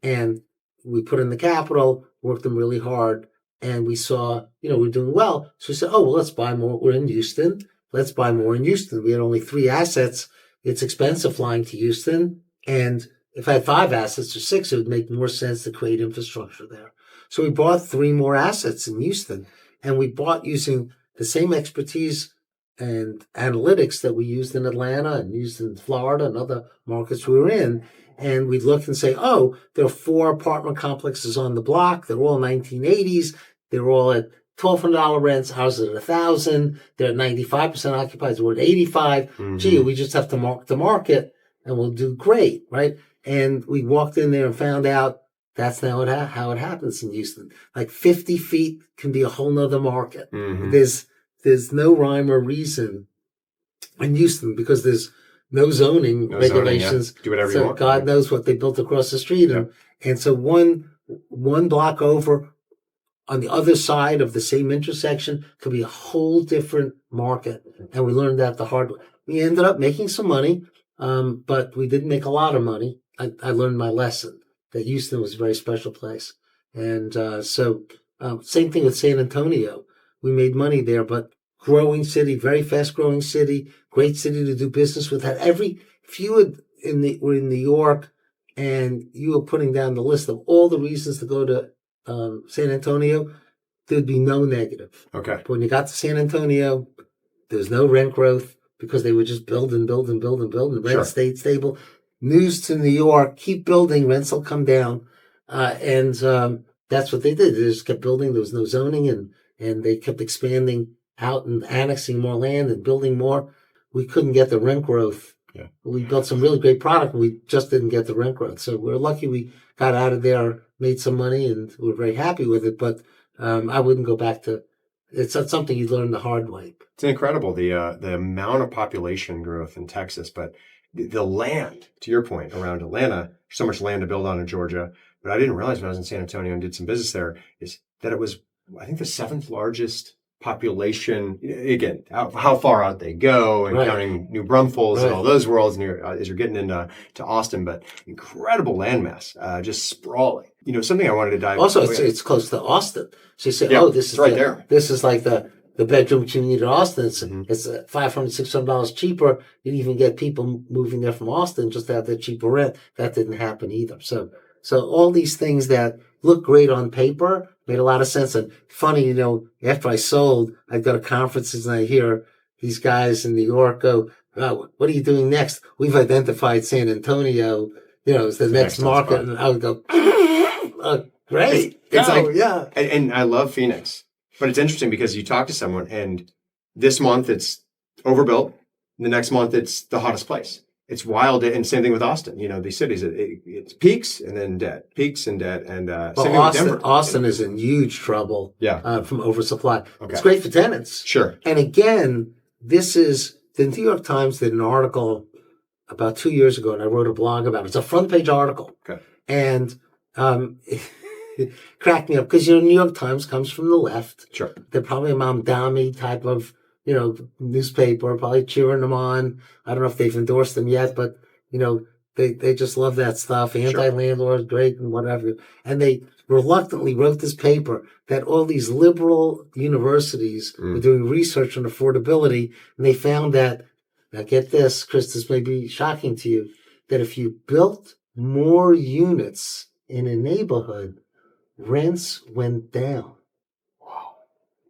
[SPEAKER 1] And we put in the capital, worked them really hard, and we saw, we're doing well. So we said, well, let's buy more. We're in Houston. Let's buy more in Houston. We had only 3 assets. It's expensive flying to Houston. And if I had 5 assets or 6, it would make more sense to create infrastructure there. So we bought 3 more assets in Houston, and we bought using the same expertise and analytics that we used in Atlanta and used in Florida and other markets we were in. And we'd look and say, there are 4 apartment complexes on the block. They're all 1980s. They're all at $1,200 rents. Ours is at $1,000. They're at 95% occupied. We're at 85. Mm-hmm. Gee, we just have to mark the market and we'll do great, right? And we walked in there and found out that's not how it happens in Houston. Like 50 feet can be a whole nother market. Mm-hmm. There's no rhyme or reason in Houston because there's no zoning regulations.
[SPEAKER 2] Zoning, yeah. Do whatever
[SPEAKER 1] you
[SPEAKER 2] want.
[SPEAKER 1] God knows what they built across the street. Yeah. And so one block over on the other side of the same intersection could be a whole different market. And we learned that the hard way. We ended up making some money, but we didn't make a lot of money. I learned my lesson that Houston was a very special place. And same thing with San Antonio. We made money there, but growing city, very fast growing city, great city to do business with. If you were in New York and you were putting down the list of all the reasons to go to San Antonio, there'd be no negative.
[SPEAKER 2] Okay.
[SPEAKER 1] But when you got to San Antonio, there's no rent growth because they would just build and rent stayed stable. News to New York, keep building, rents will come down. And that's what they did. They just kept building. There was no zoning and they kept expanding out and annexing more land and building more. We couldn't get the rent growth.
[SPEAKER 2] Yeah.
[SPEAKER 1] We built some really great product and we just didn't get the rent growth. So we're lucky we got out of there, made some money, and we're very happy with it. But I wouldn't go back to it's not something you learn the hard way.
[SPEAKER 2] It's incredible, the amount of population growth in Texas, but the land, to your point, around Atlanta, so much land to build on in Georgia. But I didn't realize when I was in San Antonio and did some business there is that it was, I think, the 7th largest population. Again, how far out they go and counting New Braunfels and all those worlds as you're getting into Austin, but incredible landmass, just sprawling. Something I wanted to dive
[SPEAKER 1] into. Also, it's close to Austin. So you say, this is
[SPEAKER 2] right there.
[SPEAKER 1] This is like the bedroom community in Austin. It's $500, $600 cheaper. You even get people moving there from Austin just to have the cheaper rent. That didn't happen either. So all these things that look great on paper made a lot of sense. And funny, after I sold, I'd go to conferences and I hear these guys in New York go, what are you doing next? We've identified San Antonio, as the next market. And I would go, great.
[SPEAKER 2] It's and I love Phoenix. But it's interesting because you talk to someone and this month it's overbuilt. The next month it's the hottest place. It's wild. And same thing with Austin. These cities, it's peaks and then dead, peaks and dead. And same thing with Denver.
[SPEAKER 1] Austin is in huge trouble from oversupply.
[SPEAKER 2] Okay.
[SPEAKER 1] It's great for tenants.
[SPEAKER 2] Sure.
[SPEAKER 1] And again, the New York Times did an article about 2 years ago, and I wrote a blog about it. It's a front page article.
[SPEAKER 2] Okay.
[SPEAKER 1] And it cracked me up because, New York Times comes from the left.
[SPEAKER 2] Sure.
[SPEAKER 1] They're probably a Mamdani type of, newspaper, probably cheering them on. I don't know if they've endorsed them yet, but, they just love that stuff. Anti-landlord, great, and whatever. And they reluctantly wrote this paper that all these liberal universities were doing research on affordability, and they found that, now get this, Chris, this may be shocking to you, that if you built more units in a neighborhood, rents went down.
[SPEAKER 2] Wow.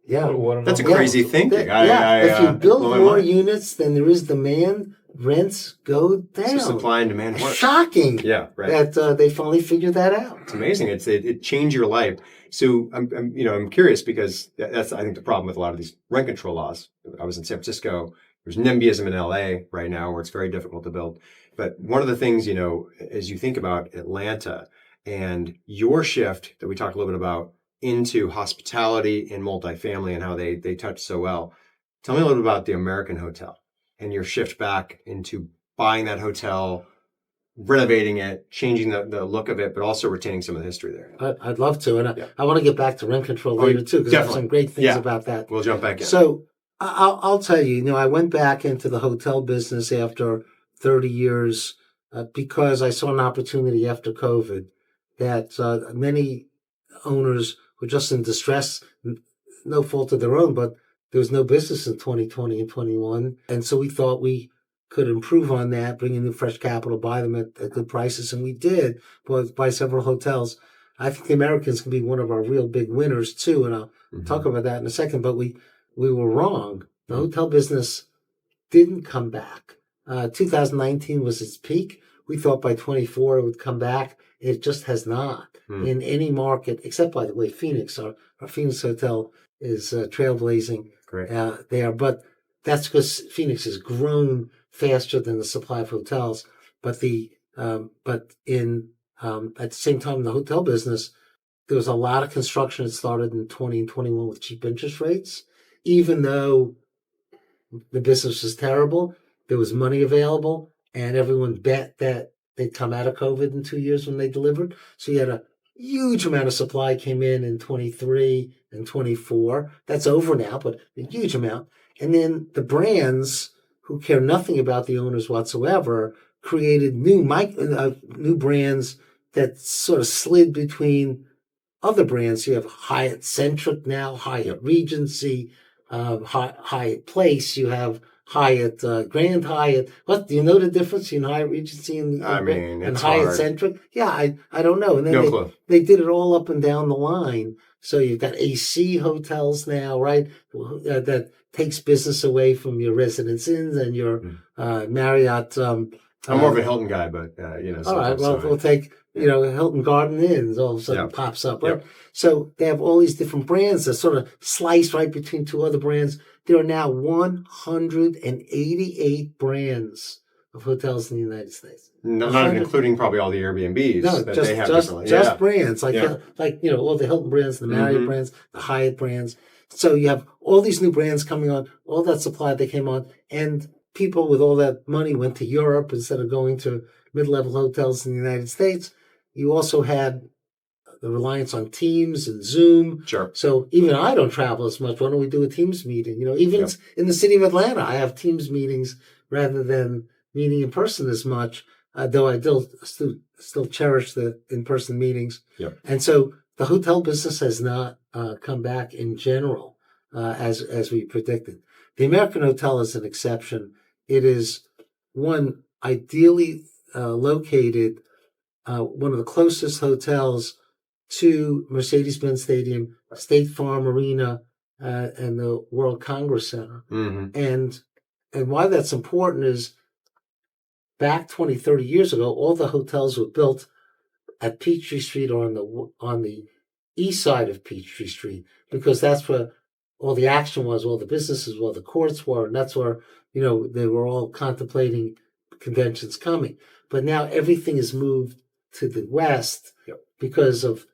[SPEAKER 1] Yeah.
[SPEAKER 2] That's a
[SPEAKER 1] Yeah.
[SPEAKER 2] crazy thinking.
[SPEAKER 1] If you build
[SPEAKER 2] blow my
[SPEAKER 1] more
[SPEAKER 2] mind.
[SPEAKER 1] units than there is demand, rents go down.
[SPEAKER 2] So supply and demand works.
[SPEAKER 1] Shocking.
[SPEAKER 2] Yeah, right.
[SPEAKER 1] That they finally figured that out.
[SPEAKER 2] It's amazing. It changed your life. So I'm curious because that's I think the problem with a lot of these rent control laws. I was in San Francisco. There's NIMBYism in LA right now where it's very difficult to build. But one of the things, as you think about Atlanta and your shift that we talked a little bit about into hospitality and multifamily and how they touch so well. Tell me a little bit about the American hotel and your shift back into buying that hotel, renovating it, changing the look of it, but also retaining some of the history there.
[SPEAKER 1] I'd love to. And I want to get back to rent control later too, because I have some great things about that.
[SPEAKER 2] We'll jump back in.
[SPEAKER 1] So I'll tell you, I went back into the hotel business after 30 years because I saw an opportunity after COVID that many owners were just in distress, no fault of their own, but there was no business in 2020 and 21. And so we thought we could improve on that, bring in new fresh capital, buy them at good prices. And we did buy several hotels. I think the Americans can be one of our real big winners too. And I'll talk about that in a second, but we were wrong. The hotel business didn't come back. 2019 was its peak. We thought by 24 it would come back. It just has not in any market, except, by the way, Phoenix. Our Phoenix hotel is trailblazing there. But that's because Phoenix has grown faster than the supply of hotels. But at the same time, in the hotel business, there was a lot of construction that started in 20 and 21 with cheap interest rates. Even though the business was terrible, there was money available, and everyone bet that they'd come out of COVID in 2 years when they delivered. So you had a huge amount of supply came in 23 and 24. That's over now, but a huge amount. And then the brands who care nothing about the owners whatsoever created new brands that sort of slid between other brands. You have Hyatt Centric now, Hyatt Regency, Hyatt Place. You have Hyatt, Grand Hyatt. What do you know the difference between Hyatt Regency and Hyatt
[SPEAKER 2] hard.
[SPEAKER 1] Centric? Yeah, I don't know. And then they did it all up and down the line. So you've got AC hotels now, right? That takes business away from your Residence Inns and your Marriott.
[SPEAKER 2] I'm more of a Hilton guy, but
[SPEAKER 1] all right, well, we'll take Hilton Garden Inns. All of a sudden pops up, right? So they have all these different brands that sort of slice right between two other brands. There are now 188 brands of hotels in the United States.
[SPEAKER 2] Not including probably all the Airbnbs that they have differently.
[SPEAKER 1] Just brands like all the Hilton brands, the Marriott brands, the Hyatt brands. So you have all these new brands coming on, all that supply that came on, and people with all that money went to Europe instead of going to mid-level hotels in the United States. You also had the reliance on Teams and Zoom.
[SPEAKER 2] Sure.
[SPEAKER 1] So even I don't travel as much. Why don't we do a Teams meeting? Even in the city of Atlanta, I have Teams meetings rather than meeting in person as much, though I still cherish the in-person meetings.
[SPEAKER 2] Yep.
[SPEAKER 1] And so the hotel business has not come back in general as we predicted. The American hotel is an exception. It is one ideally located, one of the closest hotels to Mercedes-Benz Stadium, State Farm Arena, and the World Congress Center. And why that's important is back 20, 30 years ago, all the hotels were built at Peachtree Street or on the east side of Peachtree Street, because that's where all the action was, all the businesses, all the courts were, and that's where, they were all contemplating conventions coming. But now everything is moved to the west because of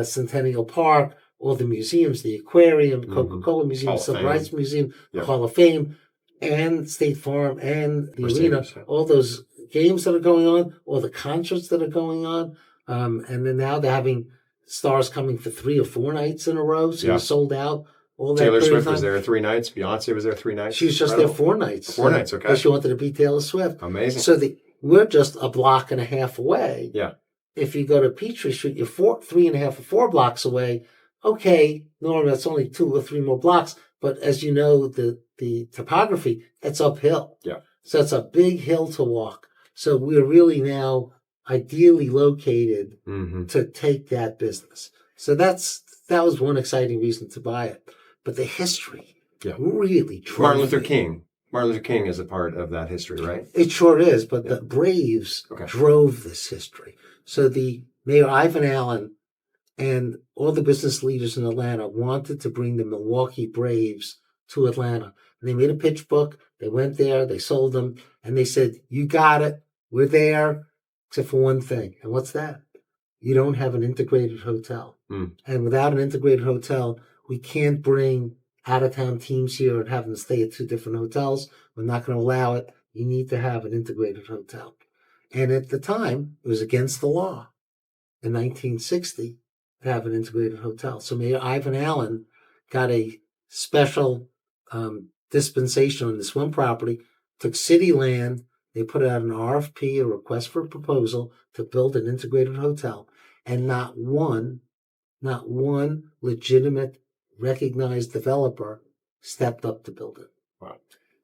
[SPEAKER 1] Centennial Park, all the museums, the aquarium, Coca-Cola Museum, Civil Rights Museum, the Hall of Fame, and State Farm, and the arena, all those games that are going on, all the concerts that are going on. And then now they're having stars coming for 3 or 4 nights in a row, so you're sold out. All that
[SPEAKER 2] Taylor Swift was there 3 nights. Beyonce was there 3 nights.
[SPEAKER 1] She was just there 4 nights.
[SPEAKER 2] 4 nights, okay.
[SPEAKER 1] Because she wanted to be Taylor Swift.
[SPEAKER 2] Amazing.
[SPEAKER 1] So we're just a block and a half away.
[SPEAKER 2] Yeah.
[SPEAKER 1] If you go to Peachtree Street, you're 3.5 or 4 blocks away. Okay, Norm, that's only 2 or 3 more blocks. But as you know, the topography, it's uphill.
[SPEAKER 2] Yeah.
[SPEAKER 1] So it's a big hill to walk. So we're really now ideally located to take that business. So that was one exciting reason to buy it. but the history
[SPEAKER 2] Yeah.
[SPEAKER 1] really drove
[SPEAKER 2] Martin Luther
[SPEAKER 1] me.
[SPEAKER 2] King. Martin Luther King is a part of that history, right?
[SPEAKER 1] It sure is, but the Braves drove this history. So the Mayor Ivan Allen and all the business leaders in Atlanta wanted to bring the Milwaukee Braves to Atlanta. And they made a pitch book. They went there, they sold them, and they said, "You got it. We're there, except for one thing." And what's that? You don't have an integrated hotel. And without an integrated hotel, we can't bring out-of-town teams here and have them stay at two different hotels. We're not going to allow it. You need to have an integrated hotel. And at the time, it was against the law in 1960 to have an integrated hotel. So Mayor Ivan Allen got a special dispensation on this one property, took city land. They put out an RFP, a request for proposal, to build an integrated hotel. And not one legitimate, recognized developer stepped up to build it.
[SPEAKER 2] Wow.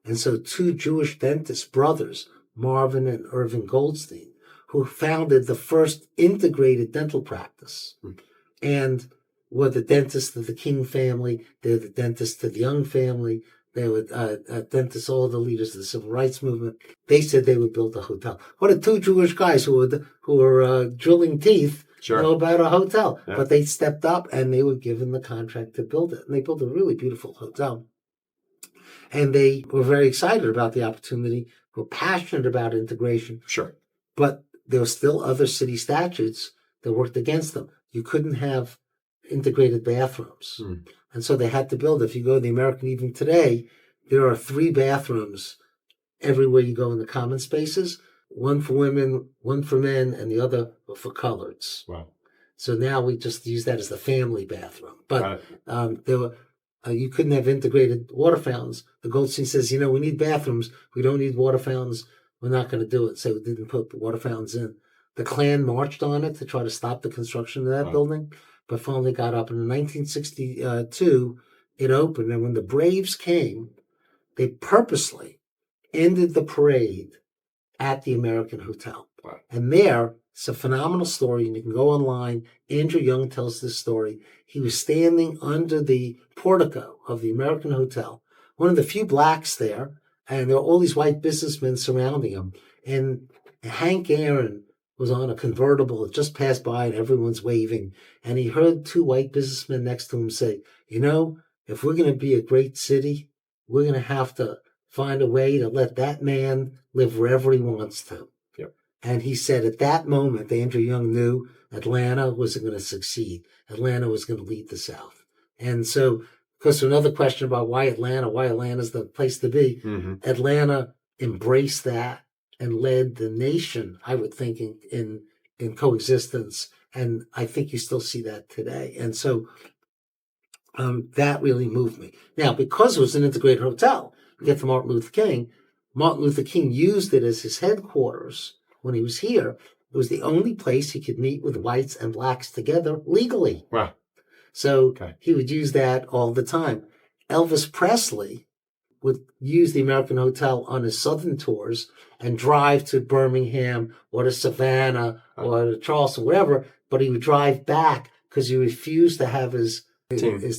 [SPEAKER 1] And so two Jewish dentist brothers, Marvin and Irving Goldstein, who founded the first integrated dental practice and were the dentists of the King family. They're the dentists to the Young family. They were dentists, all the leaders of the civil rights movement. They said they would build a hotel. What are two Jewish guys who were drilling teeth know about a hotel? Yeah. But they stepped up and they were given the contract to build it. And they built a really beautiful hotel. And they were very excited about the opportunity, were passionate about integration.
[SPEAKER 2] Sure.
[SPEAKER 1] But there were still other city statutes that worked against them. You couldn't have integrated bathrooms. And so they had to build. If you go to the American even today, there are 3 bathrooms everywhere you go in the common spaces. One for women, one for men, and the other for coloreds.
[SPEAKER 2] Wow.
[SPEAKER 1] So now we just use that as the family bathroom. But there were you couldn't have integrated water fountains. The Goldstein says, we need bathrooms. We don't need water fountains. We're not going to do it. So we didn't put the water fountains in. The Klan marched on it to try to stop the construction of that building, but finally got up. And in 1962, it opened. And when the Braves came, they purposely ended the parade at the American Hotel.
[SPEAKER 2] Wow.
[SPEAKER 1] And there, it's a phenomenal story, and you can go online. Andrew Young tells this story. He was standing under the portico of the American Hotel, one of the few blacks there, and there were all these white businessmen surrounding him. And Hank Aaron was on a convertible. It just passed by, and everyone's waving. And he heard 2 white businessmen next to him say, if we're going to be a great city, we're going to have to find a way to let that man live wherever he wants to.
[SPEAKER 2] Yep.
[SPEAKER 1] And he said at that moment, Andrew Young knew Atlanta wasn't going to succeed. Atlanta was going to lead the South. And so, of course, another question about why Atlanta's the place to be. Atlanta embraced that and led the nation, I would think, in coexistence. And I think you still see that today. And so that really moved me. Now, because it was an integrated hotel, we get to Martin Luther King. Martin Luther King used it as his headquarters when he was here. It was the only place he could meet with whites and blacks together legally.
[SPEAKER 2] Wow.
[SPEAKER 1] So he would use that all the time. Elvis Presley would use the American Hotel on his southern tours and drive to Birmingham or to Savannah or to Charleston, wherever, but he would drive back because he refused to have his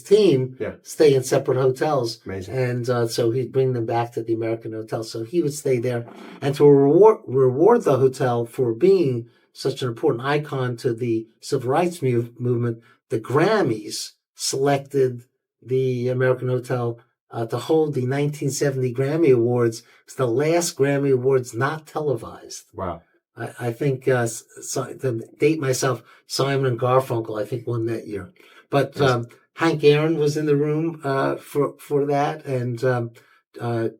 [SPEAKER 1] team stay in separate hotels.
[SPEAKER 2] Amazing.
[SPEAKER 1] And so he'd bring them back to the American Hotel. So he would stay there. And to reward the hotel for being such an important icon to the civil rights movement, the Grammys selected the American Hotel to hold the 1970 Grammy Awards. It's the last Grammy Awards not televised.
[SPEAKER 2] Wow.
[SPEAKER 1] I think, to date myself, Simon and Garfunkel, I think, won that year. But Hank Aaron was in the room for that, and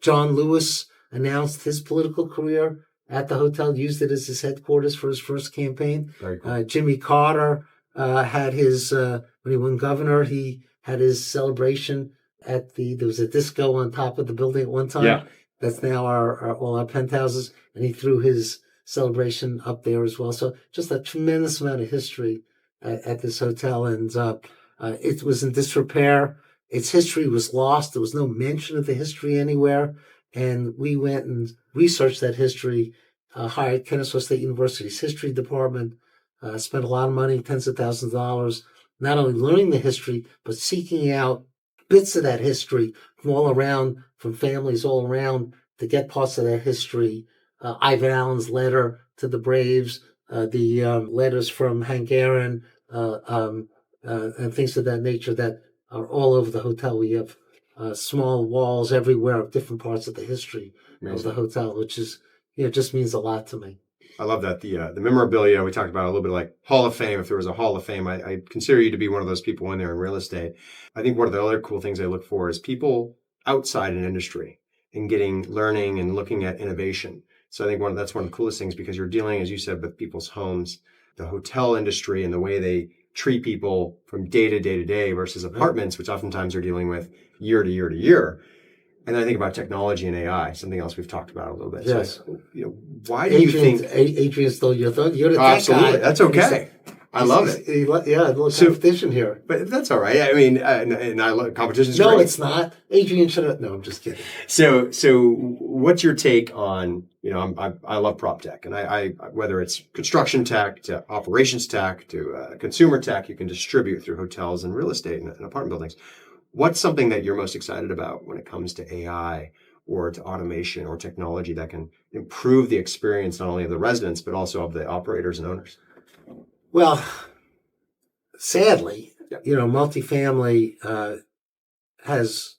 [SPEAKER 1] John Lewis announced his political career at the hotel, used it as his headquarters for his first campaign.
[SPEAKER 2] Very cool.
[SPEAKER 1] Jimmy Carter had his, when he won governor, he had his celebration there was a disco on top of the building at one time.
[SPEAKER 2] Yeah. That's
[SPEAKER 1] now all our penthouses, and he threw his celebration up there as well. So just a tremendous amount of history at this hotel, and it was in disrepair. Its history was lost. There was no mention of the history anywhere, and we went and researched that history, hired Kennesaw State University's history department, spent a lot of money, tens of thousands of dollars, not only learning the history, but seeking out bits of that history from all around, from families all around, to get parts of that history. Ivan Allen's letter to the Braves, the letters from Hank Aaron, and things of that nature that are all over the hotel. We have small walls everywhere of different parts of the history of the hotel, which is, just means a lot to me.
[SPEAKER 2] I love that. The memorabilia, we talked about a little bit like Hall of Fame. If there was a Hall of Fame, I consider you to be one of those people in there in real estate. I think one of the other cool things I look for is people outside an industry and learning and looking at innovation. So I think that's one of the coolest things, because you're dealing, as you said, with people's homes, the hotel industry and the way they treat people from day to day to day versus apartments, which oftentimes are dealing with year to year to year. And then I think about technology and AI, something else we've talked about a little bit.
[SPEAKER 1] Yes.
[SPEAKER 2] So, why do you think
[SPEAKER 1] Adrian stole your thought? You're the tech
[SPEAKER 2] absolutely
[SPEAKER 1] guy.
[SPEAKER 2] That's okay. I love it.
[SPEAKER 1] Yeah, a little competition here.
[SPEAKER 2] But that's all right. I mean, and I love competition.
[SPEAKER 1] No,
[SPEAKER 2] great.
[SPEAKER 1] it's not. Adrian should have. No, I'm just kidding.
[SPEAKER 2] So what's your take on, I love prop tech, and I whether it's construction tech to operations tech to consumer tech, you can distribute through hotels and real estate and apartment buildings. What's something that you're most excited about when it comes to AI or to automation or technology that can improve the experience not only of the residents, but also of the operators and owners?
[SPEAKER 1] Well, sadly, multifamily has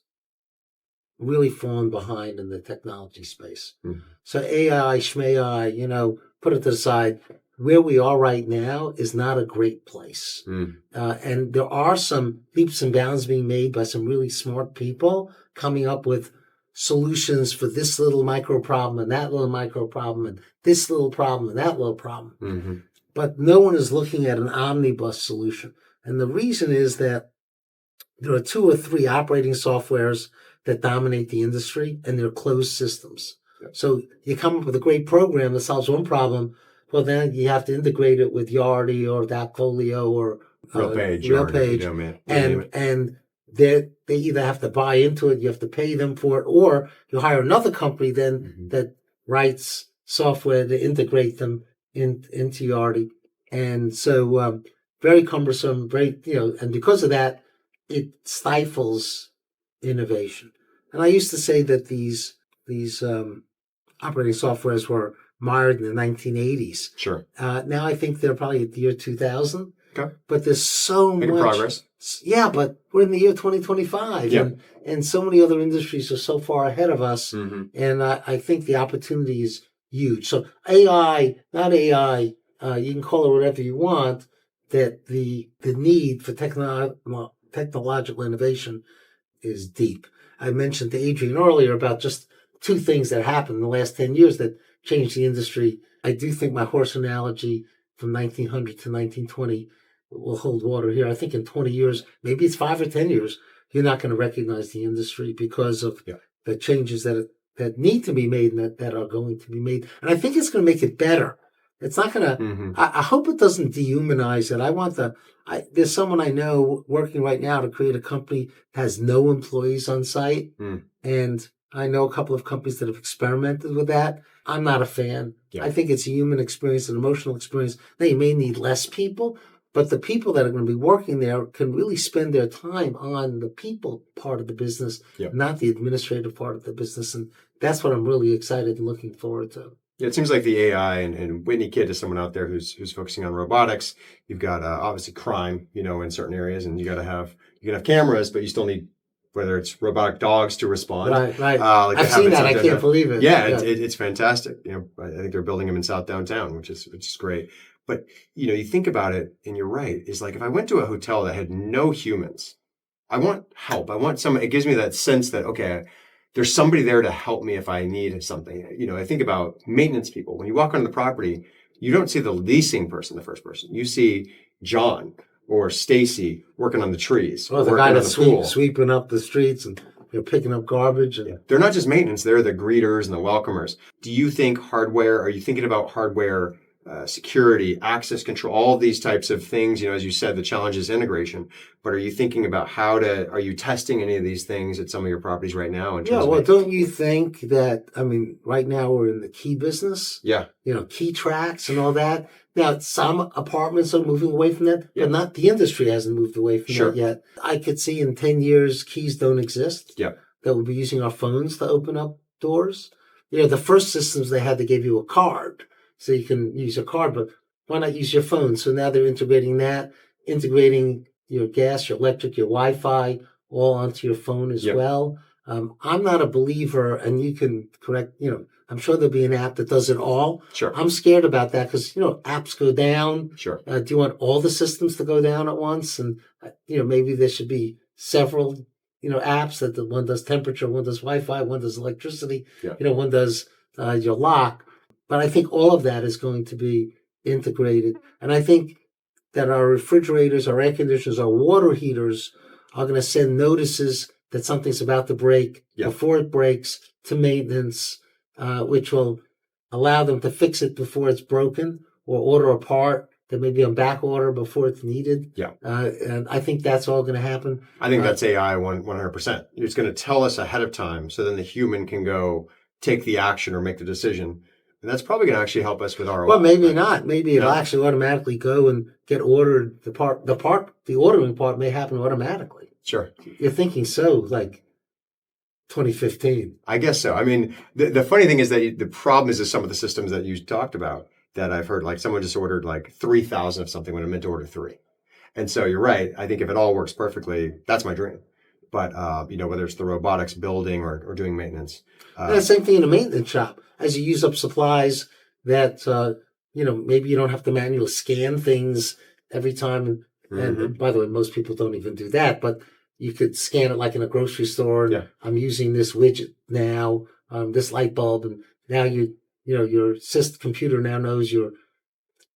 [SPEAKER 1] really fallen behind in the technology space. Mm-hmm. So AI, schmai, put it to the side. Where we are right now is not a great place. And there are some leaps and bounds being made by some really smart people coming up with solutions for this little micro problem and that little micro problem and this little problem and that little problem. Mm-hmm. But no one is looking at an omnibus solution. And the reason is that there are 2 or 3 operating softwares that dominate the industry, and they're closed systems. Yep. So you come up with a great program that solves one problem, well, then you have to integrate it with Yardi or Dacfolio or RealPage. And they either have to buy into it, you have to pay them for it, or you hire another company then that writes software to integrate them into Yardi. And so very cumbersome, and because of that, it stifles innovation. And I used to say that these operating softwares were mired in the 1980s.
[SPEAKER 2] Sure.
[SPEAKER 1] Now I think they're probably at the year 2000.
[SPEAKER 2] Okay.
[SPEAKER 1] But there's so
[SPEAKER 2] Making
[SPEAKER 1] much
[SPEAKER 2] progress.
[SPEAKER 1] Yeah, but we're in the year 2025,
[SPEAKER 2] yeah.
[SPEAKER 1] and so many other industries are so far ahead of us. Mm-hmm. And I think the opportunity is huge. So AI, not AI, you can call it whatever you want. That the need for technological innovation is deep. I mentioned to Adrian earlier about just 2 things that happened in the last 10 years that changed the industry. I do think my horse analogy from 1900 to 1920 will hold water here. I think in 20 years, maybe it's 5 or 10 years, you're not going to recognize the industry because of the changes that need to be made and that are going to be made. And I think it's going to make it better. It's not going to, I hope it doesn't dehumanize it. There's someone I know working right now to create a company that has no employees on site. And I know a couple of companies that have experimented with that. I'm not a fan. Yeah. I think it's a human experience, an emotional experience. Now, you may need less people, but the people that are going to be working there can really spend their time on the people part of the business, not the administrative part of the business. And that's what I'm really excited and looking forward to.
[SPEAKER 2] Yeah, it seems like the AI and Whitney Kidd is someone out there who's focusing on robotics. You've got obviously crime, in certain areas, and you can have cameras, but you still need whether it's robotic dogs to respond.
[SPEAKER 1] Right. I've seen that. I can't believe it.
[SPEAKER 2] Yeah, it's fantastic. I think they're building them in South Downtown, which is great. But you think about it, and you're right. It's like if I went to a hotel that had no humans, I want help. I want someone. It gives me that sense that okay, there's somebody there to help me if I need something. I think about maintenance people. When you walk on the property, you don't see the leasing person, the first person. You see John or Stacy working on the trees.
[SPEAKER 1] Well, the guy that's sweeping up the streets and picking up garbage. And
[SPEAKER 2] they're not just maintenance. They're the greeters and the welcomers. Do you think hardware, are you thinking about hardware security, access control, all of these types of things. You know, as you said, the challenge is integration. But are you thinking about are you testing any of these things at some of your properties right now? In terms
[SPEAKER 1] Yeah,
[SPEAKER 2] of
[SPEAKER 1] well, don't you think that, I mean, right now we're in the key business,
[SPEAKER 2] yeah,
[SPEAKER 1] key tracks and all that. Now, some apartments are moving away from that,
[SPEAKER 2] Yeah.
[SPEAKER 1] but not the industry hasn't moved away from
[SPEAKER 2] Sure.
[SPEAKER 1] that yet. I could see in 10 years, keys don't exist.
[SPEAKER 2] Yeah.
[SPEAKER 1] That we'll be using our phones to open up doors. The first systems they had to give you a card so you can use your card, but why not use your phone? So now they're integrating your gas, your electric, your Wi-Fi all onto your phone as
[SPEAKER 2] Yep.
[SPEAKER 1] well. I'm not a believer, and you can correct, I'm sure there'll be an app that does it all.
[SPEAKER 2] Sure.
[SPEAKER 1] I'm scared about that because, apps go down.
[SPEAKER 2] Sure.
[SPEAKER 1] Do you want all the systems to go down at once? And, maybe there should be several, apps that the one does temperature, one does Wi-Fi, one does electricity,
[SPEAKER 2] Yeah.
[SPEAKER 1] one does your lock. But I think all of that is going to be integrated. And I think that our refrigerators, our air conditioners, our water heaters are going to send notices that something's about to break
[SPEAKER 2] Yeah.
[SPEAKER 1] before it breaks to maintenance, which will allow them to fix it before it's broken or order a part that may be on back order before it's needed.
[SPEAKER 2] Yeah.
[SPEAKER 1] And I think that's all going to happen.
[SPEAKER 2] I think that's AI 100%. It's going to tell us ahead of time so then the human can go take the action or make the decision. And that's probably going to actually help us with our.
[SPEAKER 1] Well, maybe not. Maybe it'll actually automatically go and get ordered. The ordering part may happen automatically.
[SPEAKER 2] Sure.
[SPEAKER 1] You're thinking so, like 2015.
[SPEAKER 2] I guess so. I mean, the funny thing is that the problem is some of the systems that you talked about that I've heard, like someone just ordered like 3,000 of something when I meant to order 3. And so you're right. I think if it all works perfectly, that's my dream. But, whether it's the robotics building or doing maintenance.
[SPEAKER 1] The same thing in a maintenance shop. As you use up supplies that, maybe you don't have to manually scan things every time. And by the way, most people don't even do that, but you could scan it like in a grocery store. And I'm using this widget now, this light bulb. And now your computer now knows you're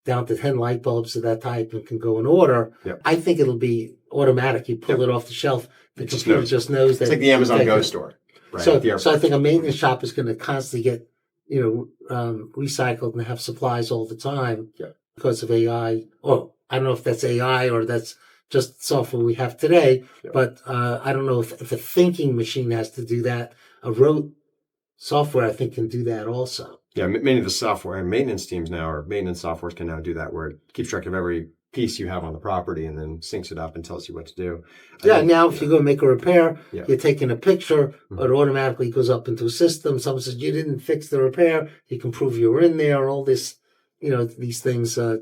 [SPEAKER 1] down to 10 light bulbs of that type and can go in order.
[SPEAKER 2] Yep.
[SPEAKER 1] I think it'll be automatic. You pull it off the shelf. The computer just knows that.
[SPEAKER 2] It's like the Amazon Go store. Right?
[SPEAKER 1] So I think a maintenance shop is going to constantly get, recycled and have supplies all the time because of AI. Or I don't know if that's AI or that's just software we have today, but I don't know if a thinking machine has to do that. A rote software, I think, can do that also. Yeah,
[SPEAKER 2] many of the software and maintenance teams now, or maintenance softwares can now do that, where it keeps track of every piece you have on the property and then syncs it up and tells you what to do.
[SPEAKER 1] Now if you go make a repair, you're taking a picture, it automatically goes up into a system. Someone says you didn't fix the repair, you can prove you were in there, all this, these things, I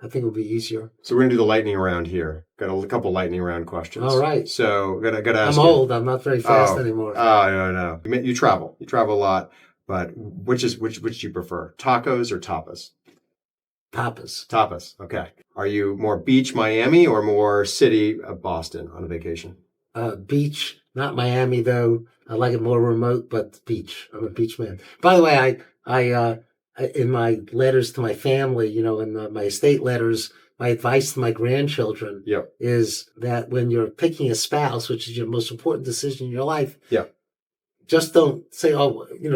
[SPEAKER 1] think it'll be easier.
[SPEAKER 2] So we're going to do the lightning round here. Got a couple lightning round questions.
[SPEAKER 1] All right.
[SPEAKER 2] So got to ask
[SPEAKER 1] I'm old. I'm not very fast anymore.
[SPEAKER 2] Oh, no. You travel. You travel a lot, but which do you prefer? Tacos or tapas? Tapas. Okay. Are you more beach Miami or more city of Boston on a vacation?
[SPEAKER 1] Beach, not Miami though. I like it more remote, but beach. I'm a beach man. By the way, I in my letters to my family, in my estate letters, my advice to my grandchildren is that when you're picking a spouse, which is your most important decision in your life, just don't say,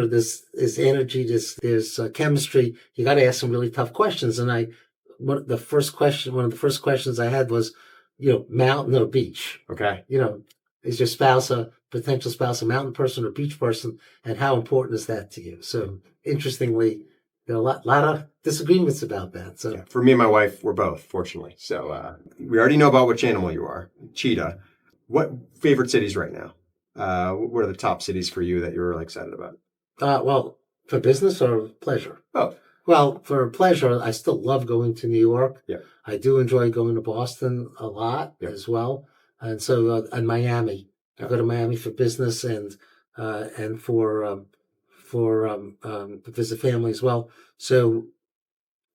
[SPEAKER 1] this is energy, there's chemistry. You got to ask some really tough questions. And one of the first questions I had was, mountain or beach?
[SPEAKER 2] Okay.
[SPEAKER 1] Is your potential spouse a mountain person or beach person? And how important is that to you? So interestingly, there are a lot of disagreements about that. So
[SPEAKER 2] for me and my wife, we're both, fortunately. So we already know about which animal you are, cheetah. What favorite cities right now? What are the top cities for you that you're really excited about?
[SPEAKER 1] Well, for business or pleasure?
[SPEAKER 2] Both.
[SPEAKER 1] Well, for pleasure, I still love going to New York.
[SPEAKER 2] Yeah.
[SPEAKER 1] I do enjoy going to Boston a lot as well. And so, and Miami. I go to Miami for business and for to visit family as well. So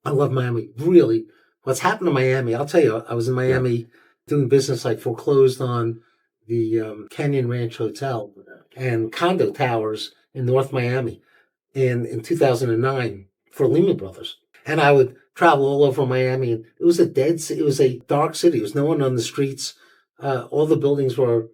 [SPEAKER 1] I love Miami. Really, what's happened to Miami, I'll tell you, I was in Miami doing business. I foreclosed on the Canyon Ranch Hotel and condo towers in North Miami in 2009 for Lehman Brothers. And I would travel all over Miami. And it was a dead city. It was a dark city. There was no one on the streets. All the buildings were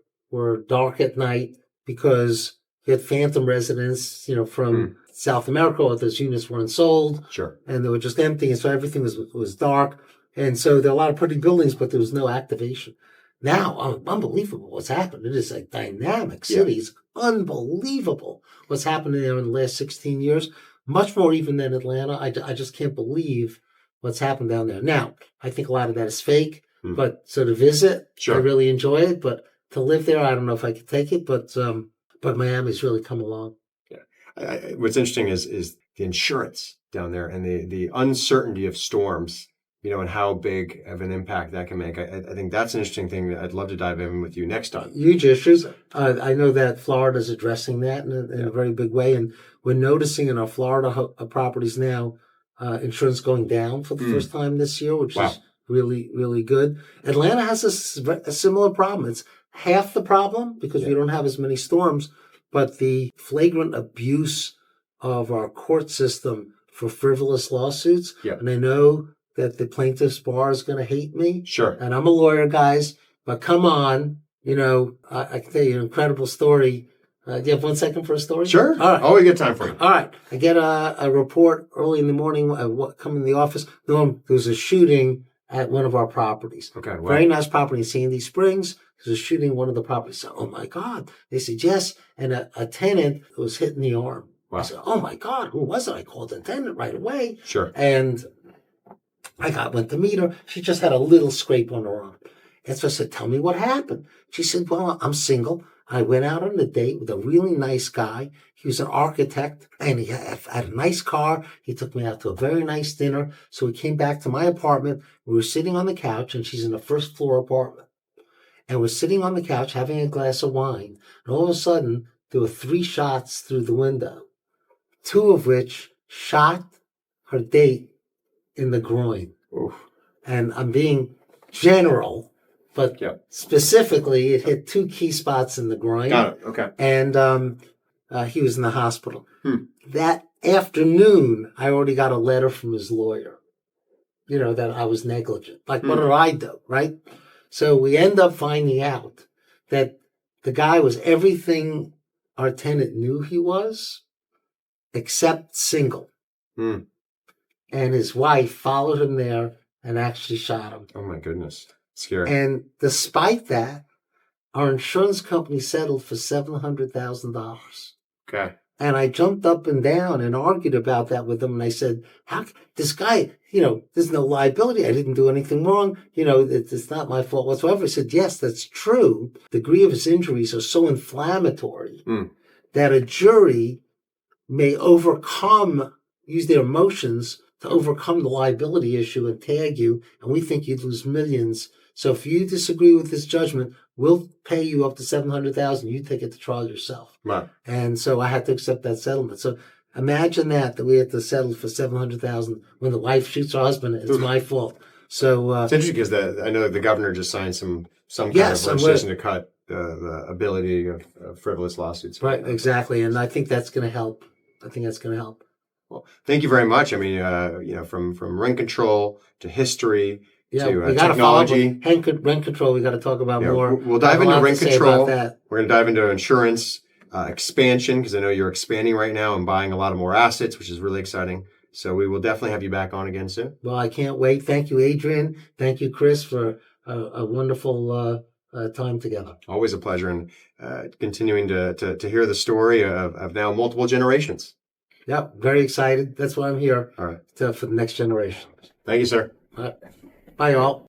[SPEAKER 1] dark at night because you had phantom residents, from South America, all those units weren't sold.
[SPEAKER 2] Sure.
[SPEAKER 1] And they were just empty. And so everything was dark. And so there are a lot of pretty buildings, but there was no activation. Now, unbelievable what's happened. It is a dynamic city. It's unbelievable what's happened there in the last 16 years. Much more even than Atlanta. I just can't believe what's happened down there. Now, I think a lot of that is fake. But so to visit,
[SPEAKER 2] Sure.
[SPEAKER 1] I really enjoy it. But to live there, I don't know if I could take it. But Miami's really come along.
[SPEAKER 2] Yeah. What's interesting is the insurance down there and the uncertainty of storms, and how big of an impact that can make. I think that's an interesting thing that I'd love to dive in with you next time.
[SPEAKER 1] Huge issues. I know that Florida's addressing that in a very big way. And we're noticing in our Florida properties now, insurance going down for the first time this year, which is really, really good. Atlanta has a similar problem. It's half the problem because we don't have as many storms, but the flagrant abuse of our court system for frivolous lawsuits.
[SPEAKER 2] Yeah.
[SPEAKER 1] And I know that the plaintiff's bar is going to hate me.
[SPEAKER 2] Sure.
[SPEAKER 1] And I'm a lawyer, guys, but come on, I can tell you an incredible story. Do you have 1 second for a story?
[SPEAKER 2] Sure.
[SPEAKER 1] All right.
[SPEAKER 2] Always good time for you.
[SPEAKER 1] All right. I get a report early in the morning. Come in the office. There was a shooting at one of our properties.
[SPEAKER 2] Okay. Wow.
[SPEAKER 1] Very nice property in Sandy Springs. There's a shooting at one of the properties. So, oh my God. They said yes. And a tenant was hit in the arm.
[SPEAKER 2] Wow.
[SPEAKER 1] I said, oh my God, who was it? I called the tenant right away.
[SPEAKER 2] Sure.
[SPEAKER 1] And I went to meet her. She just had a little scrape on her arm. And so I said, tell me what happened. She said, well, I'm single. I went out on a date with a really nice guy. He was an architect and he had a nice car. He took me out to a very nice dinner. So we came back to my apartment. We were sitting on the couch and she's in a first floor apartment. And we're sitting on the couch having a glass of wine. And all of a sudden, there were 3 shots through the window, 2 of which shot her date in the groin.
[SPEAKER 2] Oof.
[SPEAKER 1] And I'm being general, but specifically, it hit 2 key spots in the groin.
[SPEAKER 2] Got it. Okay.
[SPEAKER 1] And he was in the hospital. That afternoon, I already got a letter from his lawyer, that I was negligent. Like, what did I do, right? So we end up finding out that the guy was everything our tenant knew he was, except single. And his wife followed him there and actually shot him.
[SPEAKER 2] Oh my goodness. Scary.
[SPEAKER 1] And despite that, our insurance company settled for $700,000.
[SPEAKER 2] Okay.
[SPEAKER 1] And I jumped up and down and argued about that with them. And I said, how this guy, there's no liability. I didn't do anything wrong. It's not my fault whatsoever. I said, yes, that's true. The degree of his injuries are so inflammatory that a jury may use their emotions to overcome the liability issue and tag you. And we think you'd lose millions. So if you disagree with this judgment, we'll pay you up to $700,000. You take it to trial yourself.
[SPEAKER 2] Right.
[SPEAKER 1] And so I had to accept that settlement. So imagine that we had to settle for $700,000 when the wife shoots her husband. It's my fault. So
[SPEAKER 2] it's interesting because I know the governor just signed some kind of legislation to cut the ability of frivolous lawsuits.
[SPEAKER 1] Right. Exactly. And I think that's going to help.
[SPEAKER 2] Well, thank you very much. I mean, from rent control to history.
[SPEAKER 1] Yeah,
[SPEAKER 2] to
[SPEAKER 1] we got
[SPEAKER 2] technology.
[SPEAKER 1] Rent control, we got to talk about more.
[SPEAKER 2] We'll dive into rent control. We're going to dive into insurance, expansion, because I know you're expanding right now and buying a lot of more assets, which is really exciting. So we will definitely have you back on again soon.
[SPEAKER 1] Well, I can't wait. Thank you, Adrian. Thank you, Chris, for a wonderful time together.
[SPEAKER 2] Always a pleasure. And continuing to hear the story of now multiple generations.
[SPEAKER 1] Yep, very excited. That's why I'm here.
[SPEAKER 2] All right.
[SPEAKER 1] For the next generation.
[SPEAKER 2] Thank you, sir.
[SPEAKER 1] All right. Bye, all.